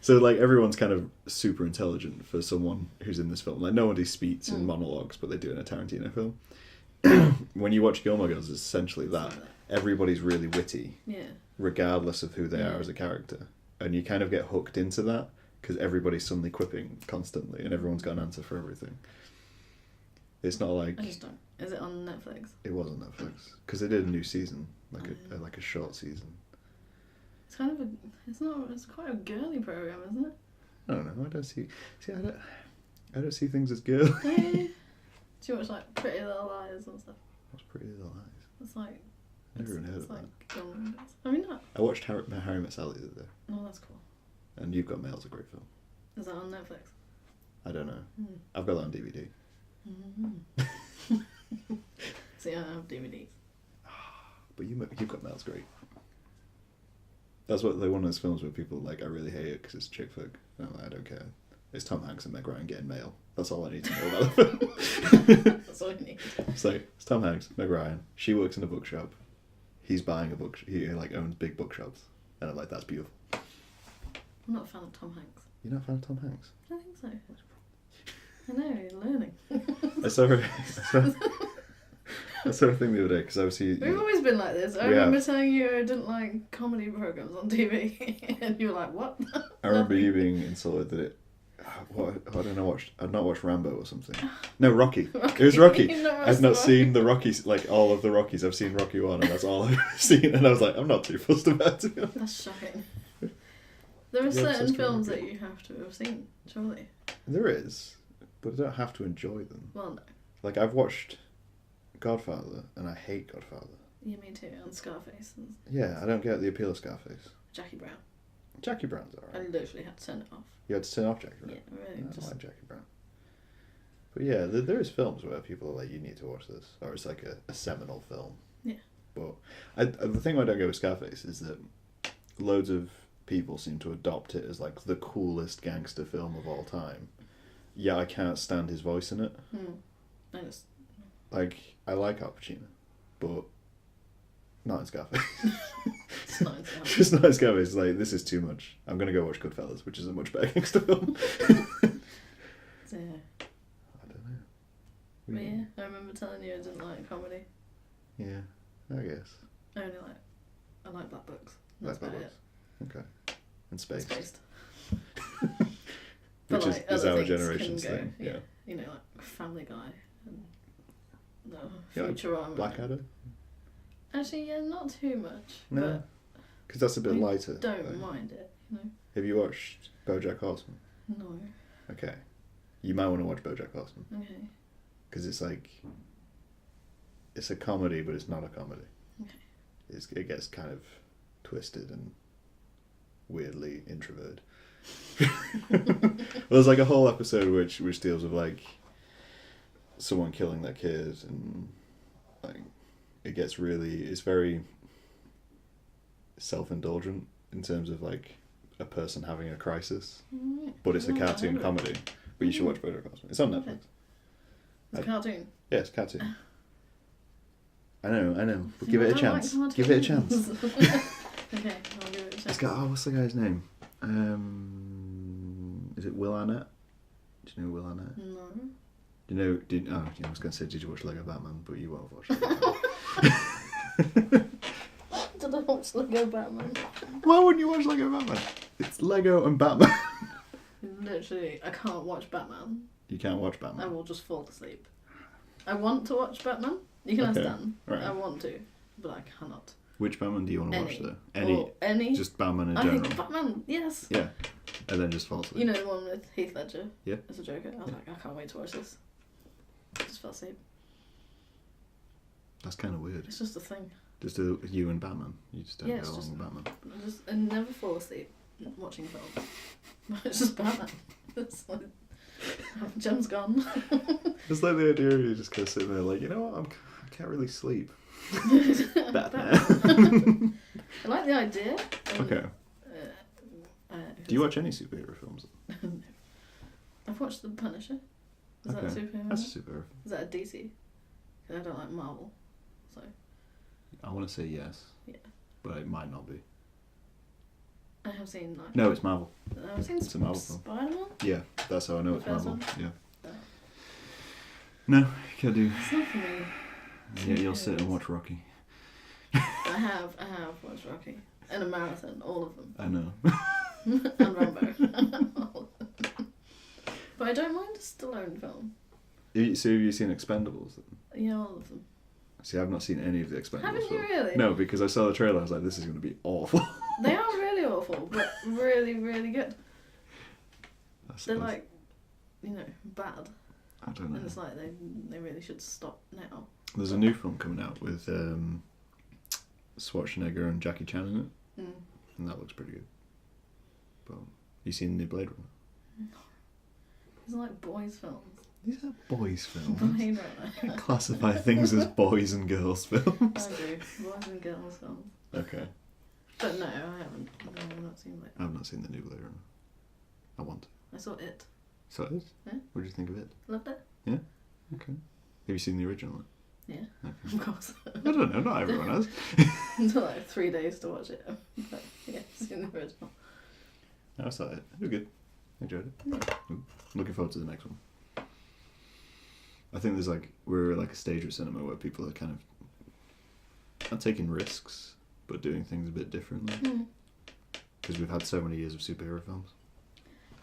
So, like, everyone's kind of super intelligent for someone who's in this film. Like, nobody speaks in monologues, but they do in a Tarantino film. When you watch Gilmore Girls, it's essentially that. Everybody's really witty, regardless of who they are as a character. And you kind of get hooked into that, because everybody's suddenly quipping constantly, and everyone's got an answer for everything. It's not like... I just don't. Is it on Netflix? It was on Netflix, because they did a new season, like a short season. It's kind of a... It's quite a girly program, isn't it? I don't know. I don't see. See, I don't see things as good. Do you watch like Pretty Little Liars and stuff? What's Pretty Little Lies? It's like. Never even heard of that. Have you not? I watched Harry Met Sally the other day. Oh, that's cool. And You've Got Mail's a great film. Is that on Netflix? I don't know. I've got that on DVD. See, I have DVDs. But You've Got Mail's great. That's what one of those films where people are like, I really hate it because it's chick flick. And I'm like, I don't care. It's Tom Hanks and Meg Ryan getting mail. That's all I need to know about the film. That's all you need. So it's Tom Hanks, Meg Ryan. She works in a bookshop. He's buying a book. He like owns big bookshops, and I'm like, that's beautiful. I'm not a fan of Tom Hanks. You're not a fan of Tom Hanks? I think so. I know, you're learning. I saw a thing the other day because obviously We've always been like this. I remember telling you I didn't like comedy programs on TV, and you were like, "What?" I remember you being insulted that it. What I don't know. I'd not watched Rambo or something. No, Rocky. It was Rocky. I've not seen the Rockies, like all of the Rockies. I've seen Rocky 1, and that's all I've seen. And I was like, I'm not too fussed about it. That's shocking. There are certain films that you have to have seen, surely. There is, but I don't have to enjoy them. Well, no. Like I've watched Godfather, and I hate Godfather. Yeah, me too. And Scarface. And Yeah, I don't get the appeal of Scarface. Jackie Brown. Jackie Brown's I alright. literally had to turn it off. You had to turn off Jackie Brown. Yeah, really. I don't like Jackie Brown. But yeah, there is films where people are like, you need to watch this, or it's like a seminal film. Yeah. But the thing I don't go with Scarface is that loads of people seem to adopt it as like the coolest gangster film of all time. Yeah, I can't stand his voice in it. I just... Like, I like Al Pacino, but not in Scarface. It's not in Scarface. Just not in Scarface. It's like, this is too much. I'm going to go watch Goodfellas, which is a much better gangster film. So, yeah. I don't know. But yeah, I remember telling you I didn't like comedy. Yeah, I guess. I like Black Books. Black That's about Books. Okay. And Spaced. Spaced. Which like, is other our things generation's can go, thing. Yeah. You know, like Family Guy and the Yeah, like Futurama. Blackadder? Actually, yeah, not too much. No. Because that's a bit lighter. Don't mind it, you know. Have you watched BoJack Horseman? No. Okay. You might want to watch BoJack Horseman. Okay. Because it's like... It's a comedy, but it's not a comedy. Okay. It gets kind of twisted and weirdly introverted. Well, there's like a whole episode which deals with like someone killing their kid, and like it's very self-indulgent in terms of like a person having a crisis, but it's a cartoon comedy. But you should watch BoJack Horseman. It's on Netflix. It's a cartoon. Yeah, it's a cartoon. I know. But give it a chance. Give it a chance. Okay, I'll give it a chance. It's got, what's the guy's name? Is it Will Arnett? Do you know Will Arnett? No. Do you know? I was going to say, did you watch Lego Batman? But you won't watch Lego Batman. Did I watch Lego Batman? Why wouldn't you watch Lego Batman? It's Lego and Batman. Literally, I can't watch Batman. You can't watch I Batman. will just fall asleep. I want to watch Batman. You can understand. Right. I want to, but I cannot. Which Batman do you want to watch though? Any. Just Batman in I general. think Batman, yes. Yeah. And then just fall asleep. You know the one with Heath Ledger? Yeah. As a Joker? I was like, I can't wait to watch this. I just fell asleep. That's kind of weird. It's just a thing. Just you and Batman. You just don't go along with Batman. I never fall asleep watching films. It's just Batman. It's like, Gem's gone. It's like the idea of you just kind of sitting there like, you know what, I can't really sleep. Batman. I like the idea. Okay. Do you watch any superhero films? No. I've watched The Punisher. Is that a superhero? That's a superhero. Is that a DC? Because I don't like Marvel. So. I want to say yes. Yeah. But it might not be. I have seen like. No, it's Marvel. I've seen It's a Marvel film. Spider-Man. Yeah, that's how I know The it's first Marvel. one? Yeah. Oh. No, you can't do. It's not for me. Yeah, you'll sit and watch Rocky. I have watched Rocky. In a marathon, all of them. I know. And Rambo. But I don't mind a Stallone film. So have you seen Expendables? Yeah, all of them. See, I've not seen any of the Expendables. Haven't you films. really? No, because I saw the trailer. I was like, this is going to be awful. They are really awful, but really, really good. They're like, bad. I don't know. And it's like they really should stop now. There's a new film coming out with Schwarzenegger and Jackie Chan in it, and that looks pretty good. But you seen the new Blade Runner? No. These are like boys' films. These are boys' films. Blade Runner. Classify things as boys and girls films. I do. Boys and girls films. Okay. But no, I haven't. No, I've not seen Blade Runner. I've not seen the new Blade Runner. I want to. I saw it. So it is? Yeah. What did you think of it? Loved it. Yeah? Okay. Have you seen the original one? Yeah. Okay. Of course. I don't know, not everyone has. It took like 3 days to watch it. But yeah, seen the original. I saw it. It was good. Enjoyed it. Yeah. Looking forward to the next one. I think we're like a stage of cinema where people are kind of not taking risks, but doing things a bit differently. Because we've had so many years of superhero films.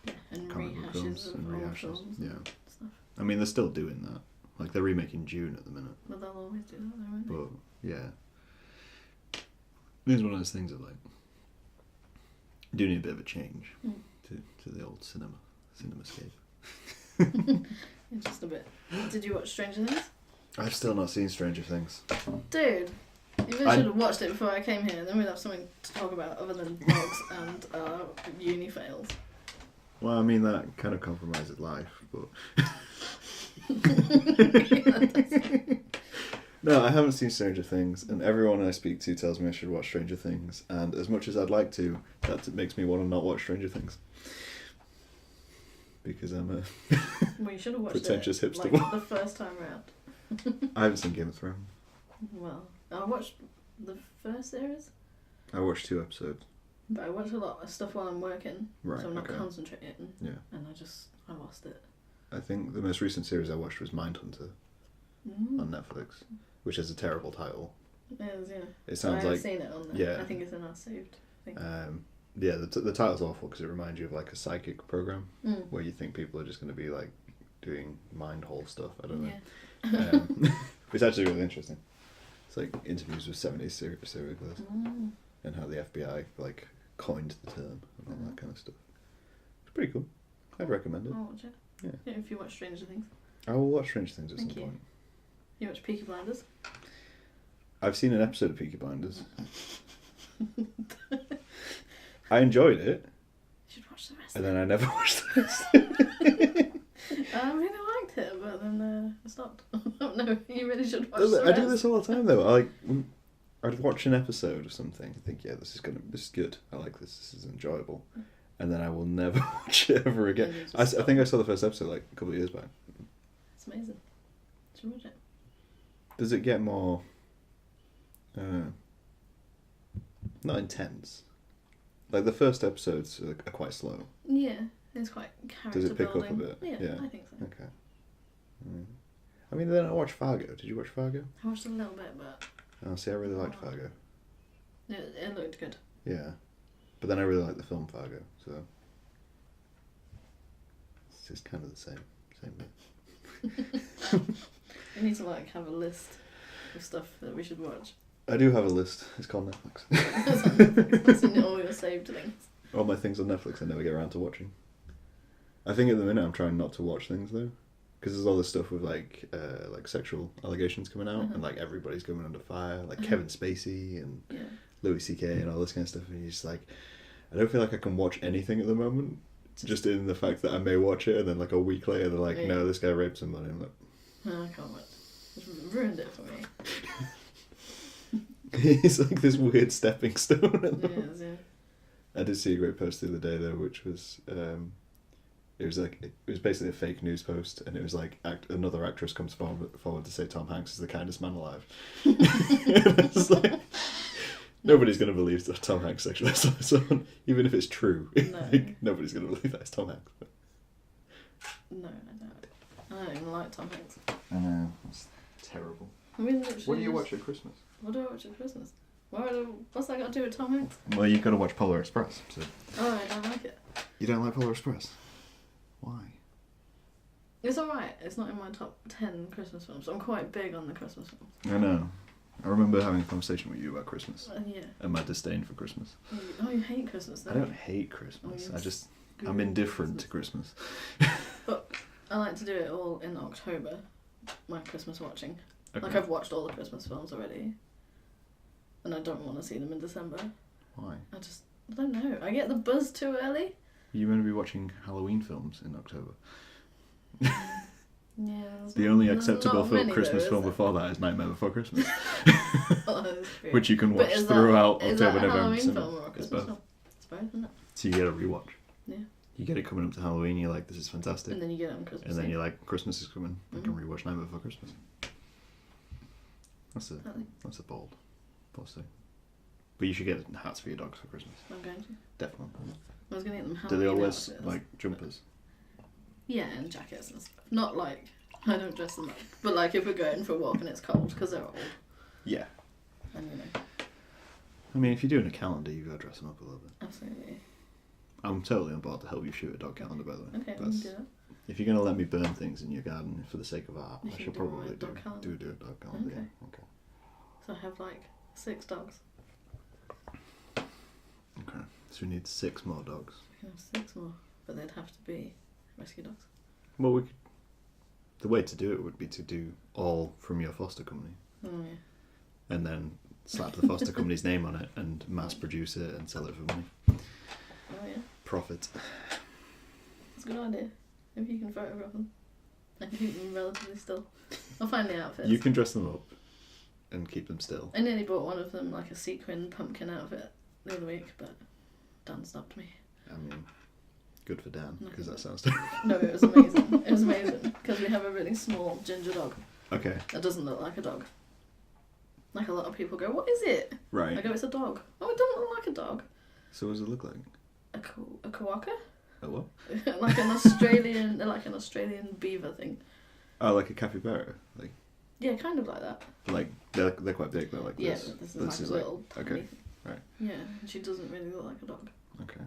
Yeah, and Comic book films rehashes of and old rehashes. films Yeah. and stuff. I mean, they're still doing that. Like, they're remaking Dune at the minute. But they'll always do that, though, won't they? But, yeah. It's one of those things that, like, do need a bit of a change to the old cinemascape. Yeah, just a bit. Did you watch Stranger Things? I've still not seen Stranger Things. Dude, you really should have watched it before I came here, then we'd have something to talk about other than dogs and uni fails. Well, I mean, that kind of compromises life, but... No, I haven't seen Stranger Things, and everyone I speak to tells me I should watch Stranger Things, and as much as I'd like to, that makes me want to not watch Stranger Things. Because I'm a well, you should have watched pretentious it, hipster. like, the first time round. I haven't seen Game of Thrones. Well, I watched the first series, I watched 2 episodes. but I watch a lot of stuff while I'm working, Right, so I'm not okay. concentrating, Yeah. and I lost it. I think the most recent series I watched was Mindhunter on Netflix, which has a terrible title. It is, yeah. It sounds I like... haven't seen it on there. Yeah. I think it's in our saved thing. Yeah, the title's awful because it reminds you of like a psychic program Mm. where you think people are just going to be like doing mind hole stuff. I don't know. Yeah. It's actually really interesting. It's like interviews with 70s serial killers and how the FBI like coined the term and all that kind of stuff. It's pretty cool. I'd recommend it. I'll watch it. Yeah. If you watch Stranger Things. I will watch Strange Things at Thank some you. point. You watch Peaky Blinders? I've seen an episode of Peaky Blinders. I enjoyed it, You should watch the rest and of then I never watched the rest. I really liked it, but then I stopped. No, you really should watch the I rest. do this all the time though. I'd watch an episode of something and think, yeah, this is good. I like this. This is enjoyable, and then I will never watch it ever again. And you just I stop. think I saw the first episode like a couple of years back. It's amazing. You should watch it. Does it get more? Not intense. Like the first episodes are quite slow. Yeah, it's quite character Does it pick building. up a bit? Yeah, I think so. Okay. I mean, then I watched Fargo. Did you watch Fargo? I watched a little bit, but Oh, see, I really liked Fargo. it looked good. Yeah, but then I really liked the film Fargo, so it's just kind of the same bit. We need to have a list of stuff that we should watch. I do have a list. It's called Netflix. It's in all your saved things. All my things on Netflix I never get around to watching. I think at the minute I'm trying not to watch things though, because there's all this stuff with like sexual allegations coming out, and like everybody's going under fire, like Kevin Spacey and Louis C.K. and all this kind of stuff, and you're just like, I don't feel like I can watch anything at the moment, just in the fact that I may watch it and then like a week later they're like, no, this guy raped somebody. I'm like, I can't watch. It's ruined it for me. it's like this weird stepping stone. It is, yeah. I did see a great post the other day though, which was it was basically a fake news post, and it was like another actress comes forward to say Tom Hanks is the kindest man alive. It's like, nobody's going to believe that Tom Hanks sexually assaulted someone, even if it's true. No. Like, nobody's going to believe that it's Tom Hanks. No, I don't. I don't even like Tom Hanks. I know, that's terrible. I mean, literally What do you just- watch at Christmas? What do I watch at Christmas? What's that got to do with Tom Hanks? Well, you've got to watch Polar Express. So. Oh, I don't like it. You don't like Polar Express? Why? It's alright. It's not in my top 10 Christmas films. I'm quite big on the Christmas films. I know. I remember having a conversation with you about Christmas Yeah. and my disdain for Christmas. Oh, you hate Christmas, I don't don't hate Christmas. Oh, I just I'm indifferent to Christmas. But I like to do it all in October, my Christmas watching. Okay. Like, I've watched all the Christmas films already. And I don't want to see them in December. Why? I don't know. I get the buzz too early. You're going to be watching Halloween films in October. Yeah. The only there's acceptable not many Christmas though, film is there? before that is Nightmare Before Christmas. Oh, that's true. Which you can But watch is throughout is October, that a November, Halloween December. film or a It's Christmas both. film? It's both, isn't it? So you get a rewatch. Yeah. You get it coming up to Halloween, you're like, this is fantastic. And then you get it on Christmas And then Eve. you're like, Christmas is coming. I can Mhm. rewatch Nightmare Before Christmas. Exactly. That's a bold thing. But you should get hats for your dogs for Christmas. I'm going to. Definitely. I was going to get them Do Halloween they always outfits. like jumpers? Yeah, and jackets and stuff. Not like, I don't dress them up. But like if we're going for a walk and it's cold, because they're old. Yeah. And you know, I mean, if you're doing a calendar, you've got to dress them up a little bit. absolutely. I'm totally on board to help you shoot a dog calendar, by the way. Okay, we can do that. If you're going to let me burn things in your garden for the sake of art, You I should should do a probably dog calendar. do a dog calendar. Okay. Yeah. Okay. So I have like 6 dogs. Okay. So we need 6 more dogs. We can have 6 more. But they'd have to be rescue dogs. Well, the way to do it would be to do all from your foster company. Oh yeah. And then slap the foster company's name on it and mass produce it and sell it for money. Oh yeah. Profit. That's a good idea. Maybe you can photograph them. And keep them relatively still. I'll find the outfits. You can dress them up and keep them still. I nearly bought one of them like a sequin pumpkin outfit the other week, but Dan stopped me. I mean, good for Dan, because that sounds No, it was amazing. It was amazing because we have a really small ginger dog okay. that doesn't look like a dog. Like a lot of people go, what is it? Right. I go, it's a dog. Oh, it doesn't look like a dog. So what does it look like? A kawaka? A what? like an Australian beaver thing. Oh, like a capybara. Yeah, kind of like that. Like they're quite big. They're like Yeah, this. but this is like a little tiny okay. thing. Right. Yeah, and she doesn't really look like a dog. Okay.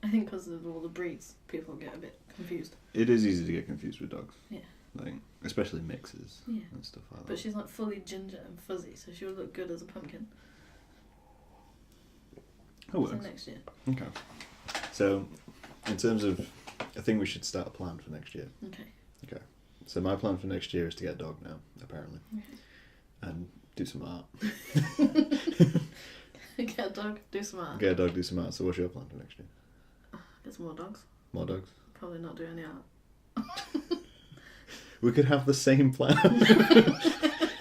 I think because of all the breeds, people get a bit confused. It is easy to get confused with dogs. Yeah. Like especially mixes Yeah. and stuff like that. But she's like fully ginger and fuzzy, so she would look good as a pumpkin. That works. So next year. Okay. So, in terms of, I think we should start a plan for next year. Okay. Okay. So my plan for next year is to get a dog now, apparently, Okay. and do some art. Get a dog, do some art. Get a dog, do some art. So what's your plan for next year? Get some more dogs. More dogs. Probably not do any art. We could have the same plan.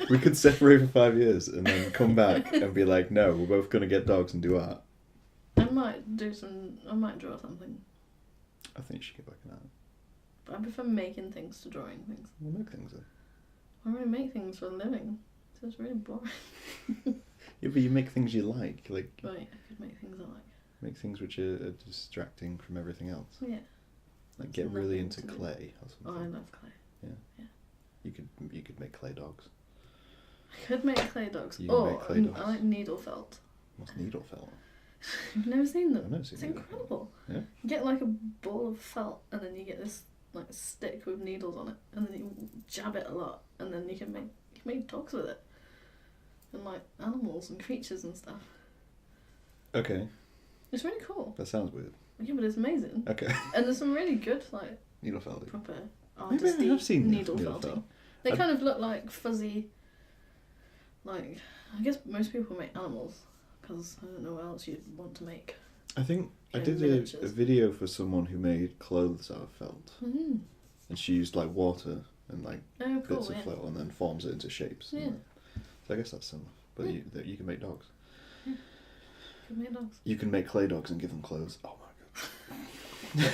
We could separate for 5 years and then come back and be like, no, we're both going to get dogs and do art. I might draw something. I think you should get back in art. But I prefer making things to drawing things. We'll make things up. I really make things for a living. So it's really boring. Yeah, but you make things you like. Like, Right, I could make things I like. make things which are distracting from everything else. Yeah. Like, get There's really nothing into to do. clay or Oh, I something. love clay. You could make clay dogs. I could make clay dogs. You can make clay dogs. I like needle felt. What's needle felt? You've never seen them? I've never seen It's needle incredible. Yeah. You get like a ball of felt and then you get this like stick with needles on it and then you jab it a lot and then you can make dogs with it. And like animals and creatures and stuff. Okay, It's really cool. that sounds weird. Yeah, but it's amazing. Okay. And there's some really good like Needle felt. proper Maybe I have artisty seen needle needle felting. felt. They I'd- kind of look like fuzzy, like, I guess most people make animals, because I don't know what else you'd want to make. I think I Yeah, did a miniatures. video for someone who made clothes out of felt, Mm. and she used like water and like Oh, cool, bits yeah. of felt and then forms it into shapes. Yeah. So I guess that's similar. But Yeah. you can make dogs. Could make dogs. You can make clay dogs and give them clothes. Oh my god.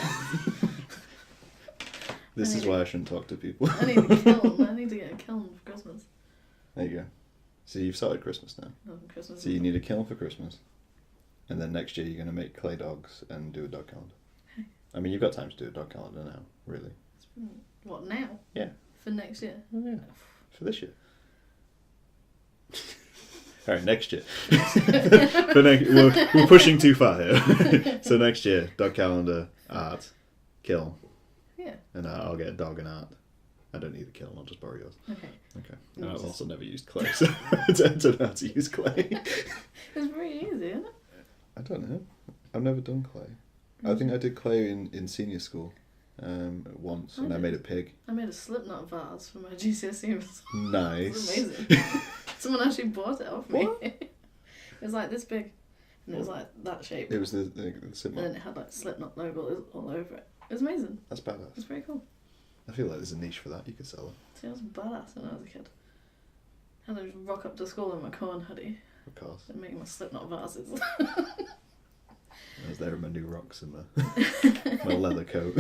This I is need why I shouldn't talk to people. I need a kiln. I need to get a kiln for Christmas. There you go. So you've started Christmas now. Oh, Christmas. So you need a kiln for Christmas. And then next year you're going to make clay dogs and do a dog calendar. Okay. I mean, you've got time to do a dog calendar now, really. What, now? Yeah. For next year? Oh, yeah. For this year. Alright, next year. We're pushing too far here. So next year, dog calendar, art, kiln. Yeah. And I'll get a dog and art. I don't need a kiln, I'll just borrow yours. Okay. Okay. And I've also never used clay, so I don't know how to use clay. It's very easy, isn't it? I don't know. I've never done clay. I think I did clay in senior school once, and I made a pig. I made a Slipknot vase for my GCSE result. Nice. It was amazing. Someone actually bought it off me. What? It was like this big, and it was like that shape. It was the Slipknot. And then it had like Slipknot logo all over it. It was amazing. That's It badass. was very cool. I feel like there's a niche for that. You could sell it. See, I was badass when I was a kid. And I'd rock up to school in my corn hoodie Of course. and make my Slipknot vases. I was there in my new rocks and my leather coat,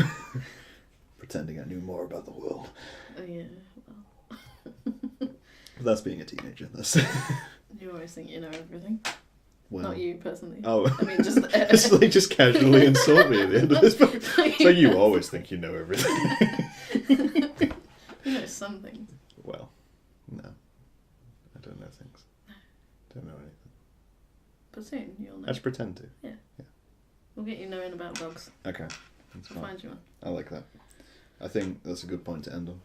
pretending I knew more about the world. Oh yeah, But that's being a teenager. That's you always think you know everything. well. Not you personally. Oh, I mean, just just casually insult me at the end of this book. So you always think you know everything. You know some things. Well, no, I don't know things. Don't know anything. But soon you'll know. I just pretend to. Yeah. We'll get you knowing about dogs. Okay, that's We'll fine. find you one. I like that. I think that's a good point to end on.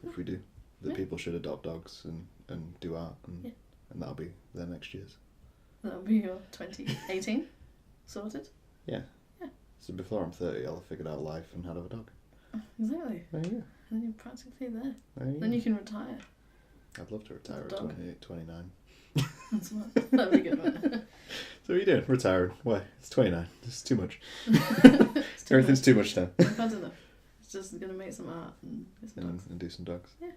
If we do, that Yeah. people should adopt dogs and do art, and that'll be their next year's. That'll be your 2018 sorted. Yeah. Yeah. So before I'm 30, I'll have figured out life and how to have a dog. Exactly. There you go. And you're practically there. There you Then go. you can retire. I'd love to retire at Dog. 28, 29. That's what. That'd be good, one. So what are you doing? Retiring? Why? It's 29. It's too much. It's too Everything's too much time. much. I've had enough. It's just gonna make some art and get some dogs. And do some dogs. Yeah.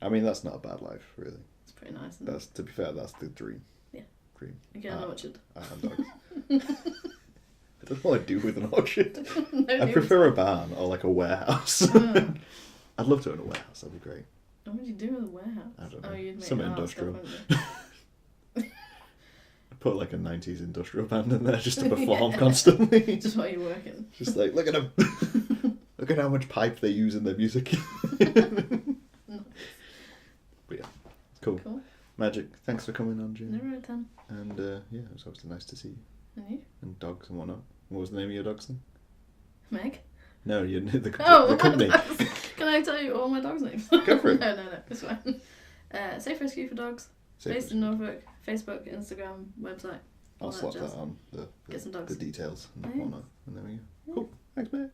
I mean, that's not a bad life, really. It's pretty nice. Isn't That's, to be fair, that's the dream. Yeah. Dream. it? You get an orchard. I have dogs. I don't know what I'd do with an orchard. No I news. prefer a barn or like a warehouse. Oh. I'd love to own a warehouse. That'd be great. What would you do with a warehouse? I don't know. Oh, you'd make Some art industrial. Stuff, wouldn't you? Put like a 90s industrial band in there just to perform Yeah. constantly. Just while you're working. Just like, look at them. Look at how much pipe they use in their music. Nice. But yeah, cool. Cool. Magic, thanks for coming on, Jim. Never at 10. And yeah, it was obviously nice to see you. And you? And dogs and whatnot. What was the name of your dogs then? Meg? No, you the Oh, company. Can I tell you all my dogs' names? Go for it. No, it's fine. Safe Rescue for Dogs. Based in Norfolk. Facebook, Instagram, website. I'll all slap jazz. that on Get some the dogs. details and Nice. whatnot. And there we go. Cool. Thanks, mate.